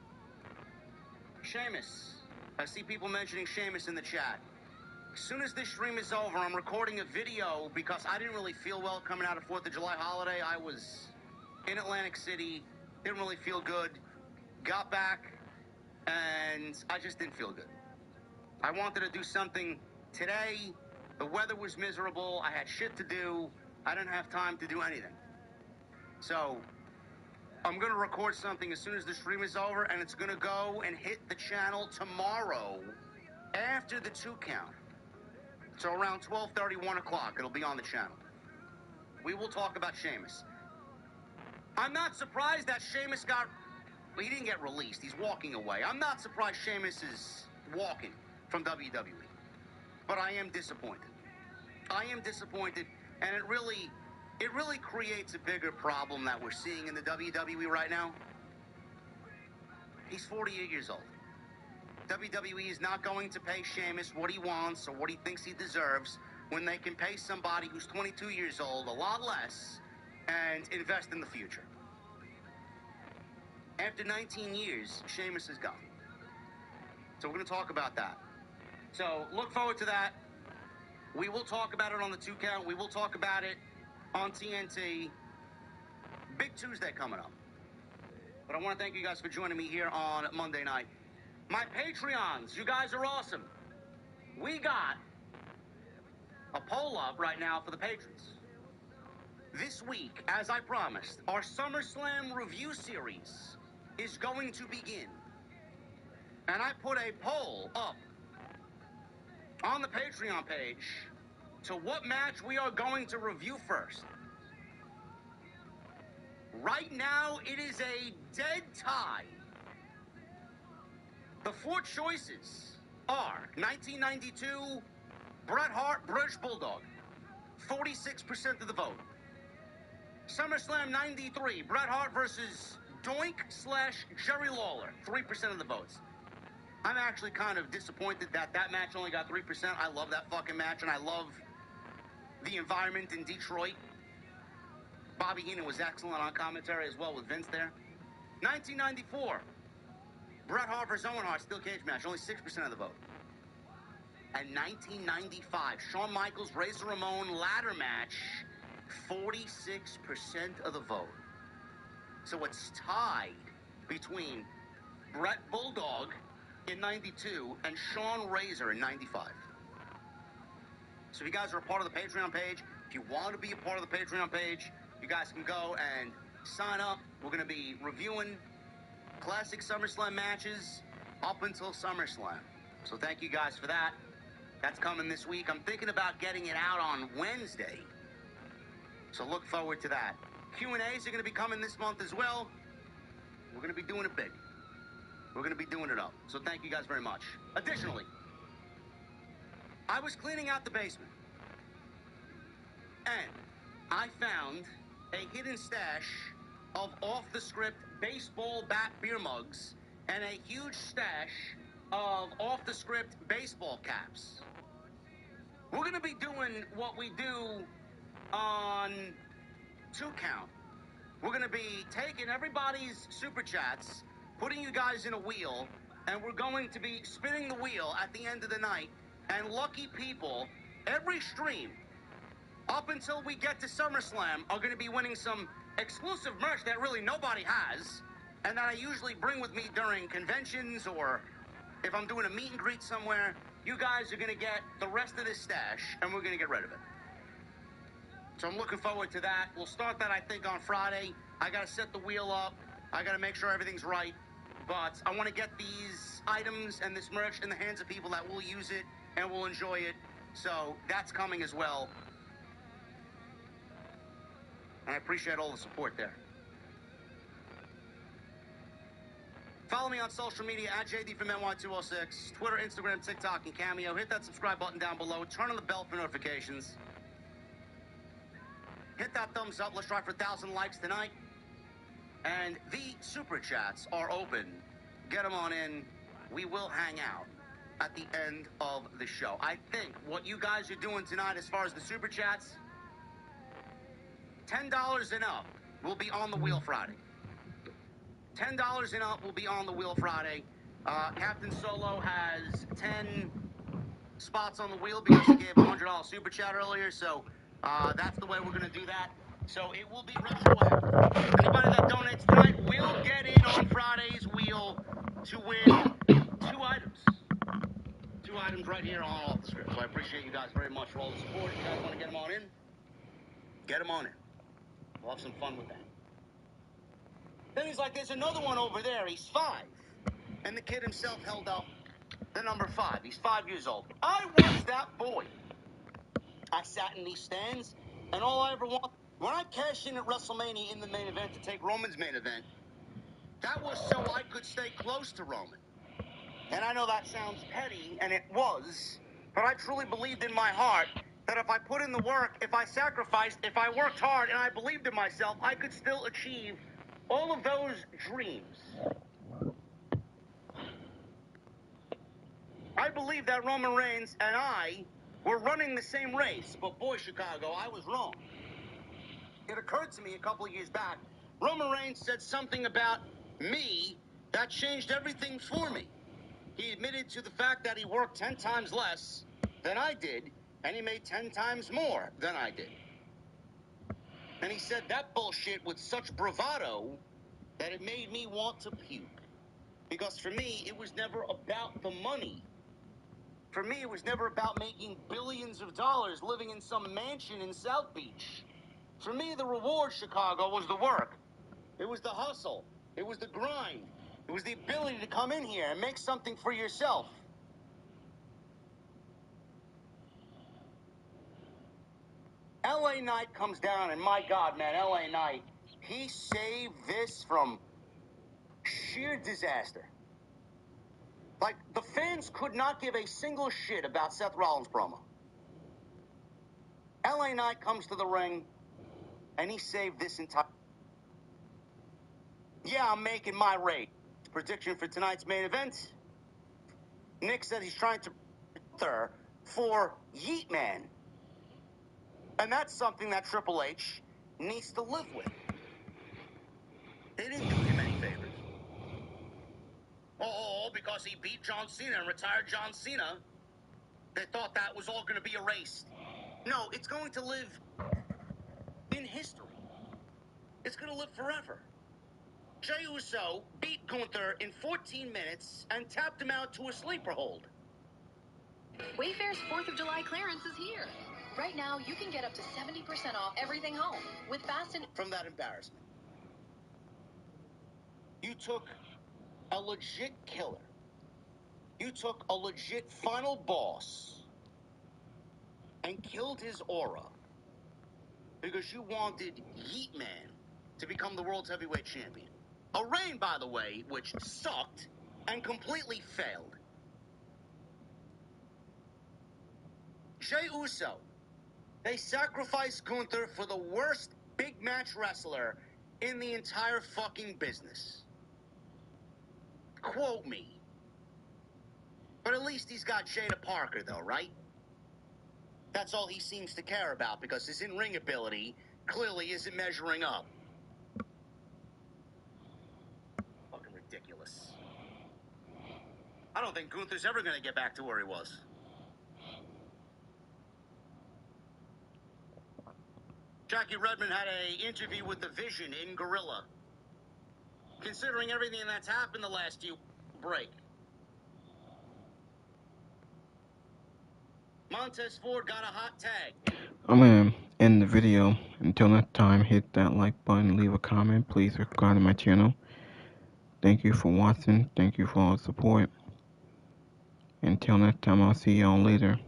[SPEAKER 15] Sheamus. I see people mentioning Sheamus in the chat. As soon as this stream is over, I'm recording a video because I didn't really feel well coming out of 4th of July holiday. I was in Atlantic City, didn't really feel good. Got back, and I just didn't feel good. I wanted to do something today. The weather was miserable. I had shit to do. I didn't have time to do anything. So I'm going to record something as soon as the stream is over, and it's going to go and hit the channel tomorrow after the 2 count. So around 12:30, 1 o'clock, it'll be on the channel. We will talk about Sheamus. I'm not surprised that Sheamus he didn't get released. He's walking away. I'm not surprised Sheamus is walking from WWE. But I am disappointed. I am disappointed, and it really creates a bigger problem that we're seeing in the WWE right now. He's 48 years old. WWE is not going to pay Sheamus what he wants or what he thinks he deserves when they can pay somebody who's 22 years old a lot less and invest in the future. After 19 years, Sheamus is gone. So we're going to talk about that. So look forward to that. We will talk about it on the 2 count. We will talk about it on TNT. Big Tuesday coming up. But I want to thank you guys for joining me here on Monday night. My Patreons, you guys are awesome. We got a poll up right now for the patrons. This week, as I promised, our SummerSlam review series is going to begin. And I put a poll up on the Patreon page to what match we are going to review first. Right now, it is a dead tie. The 4 choices are 1992, Bret Hart, British Bulldog, 46% of the vote. SummerSlam 93, Bret Hart versus Doink/Jerry Lawler, 3% of the votes. I'm actually kind of disappointed that match only got 3%. I love that fucking match, and I love the environment in Detroit. Bobby Heenan was excellent on commentary as well with Vince there. 1994, Bret Hart versus Owen Hart, steel cage match, only 6% of the vote. And 1995, Shawn Michaels, Razor Ramon ladder match, 46% of the vote. So it's tied between Bret Bulldog in 92 and Shawn Razor in 95. So if you guys are a part of the Patreon page, if you want to be a part of the Patreon page, you guys can go and sign up. We're going to be reviewing classic SummerSlam matches up until SummerSlam. So thank you guys for that. That's coming this week. I'm thinking about getting it out on Wednesday. So look forward to that. Q&As are going to be coming this month as well. We're going to be doing it big. We're going to be doing it up. So thank you guys very much. Additionally, I was cleaning out the basement, and I found a hidden stash of off-the-script baseball bat beer mugs and a huge stash of off-the-script baseball caps. We're going to be doing what we do on 2 count. We're going to be taking everybody's super chats, putting you guys in a wheel, and we're going to be spinning the wheel at the end of the night. And lucky people, every stream, up until we get to SummerSlam, are going to be winning some exclusive merch that really nobody has, and that I usually bring with me during conventions or if I'm doing a meet and greet somewhere. You guys are going to get the rest of this stash, and we're going to get rid of it. So I'm looking forward to that. We'll start that, I think, on Friday. I got to set the wheel up. I got to make sure everything's right. But I want to get these items and this merch in the hands of people that will use it and will enjoy it. So that's coming as well. And I appreciate all the support there. Follow me on social media at JD from NY206, Twitter, Instagram, TikTok, and Cameo. Hit that subscribe button down below. Turn on the bell for notifications. Hit that thumbs up. Let's try for 1,000 likes tonight. And the super chats are open. Get them on in. We will hang out at the end of the show. I think what you guys are doing tonight as far as the super chats, $10 and up will be on the wheel Friday. $10 and up will be on the wheel Friday. Captain Solo has 10 spots on the wheel because he gave a $100 super chat earlier, so that's the way we're going to do that. So it will be retroactive. Anybody that donates tonight will get in on Friday's wheel to win 2 items. 2 items right here on Off the Script. So I appreciate you guys very much for all the support. If you guys want to get them on in, get them on in. We'll have some fun with that. Then he's like, there's another one over there. He's 5. And the kid himself held up the number 5. He's 5 years old. I was that boy. I sat in these stands, and all I ever wanted, when I cashed in at WrestleMania in the main event to take Roman's main event, that was so I could stay close to Roman. And I know that sounds petty, and it was, but I truly believed in my heart that if I put in the work, if I sacrificed, if I worked hard, and I believed in myself, I could still achieve all of those dreams. I believe that Roman Reigns and I were running the same race, but boy, Chicago, I was wrong. It occurred to me a couple of years back, Roman Reigns said something about me that changed everything for me. He admitted to the fact that he worked 10 times less than I did, and he made 10 times more than I did. And he said that bullshit with such bravado that it made me want to puke. Because for me, it was never about the money. For me, it was never about making billions of dollars living in some mansion in South Beach. For me, the reward, Chicago, was the work. It was the hustle. It was the grind. It was the ability to come in here and make something for yourself. LA Knight comes down, and my God, man, LA Knight, he saved this from sheer disaster. Like, the fans could not give a single shit about Seth Rollins' promo. LA Knight comes to the ring, and he saved this entire... Yeah, I'm making my rate. Prediction for tonight's main event. Nick said he's trying to for Yeet Man. And that's something that Triple H needs to live with. They didn't do him any favors. Oh, because he beat John Cena and retired John Cena, they thought that was all going to be erased. No, it's going to live in history. It's going to live forever. Jey Uso beat Gunther in 14 minutes and tapped him out to a sleeper hold.
[SPEAKER 2] Wayfair's 4th of July clearance is here. Right now, you can get up to 70% off everything home with fast and...
[SPEAKER 15] From that embarrassment. You took a legit killer. You took a legit final boss and killed his aura because you wanted Yeet Man to become the world's heavyweight champion. A reign, by the way, which sucked and completely failed. Jey Uso, they sacrificed Gunther for the worst big match wrestler in the entire fucking business. Quote me. But at least he's got Jada Parker, though, right? That's all he seems to care about, because his in-ring ability clearly isn't measuring up. Fucking ridiculous. I don't think Gunther's ever going to get back to where he was. Jackie Redmond had an interview with The Vision in Gorilla. Considering everything that's happened the last few break. Montez Ford got a hot tag.
[SPEAKER 1] I'm going to end the video. Until next time, hit that like button, leave a comment. Please subscribe to my channel. Thank you for watching. Thank you for all the support. Until next time, I'll see y'all later.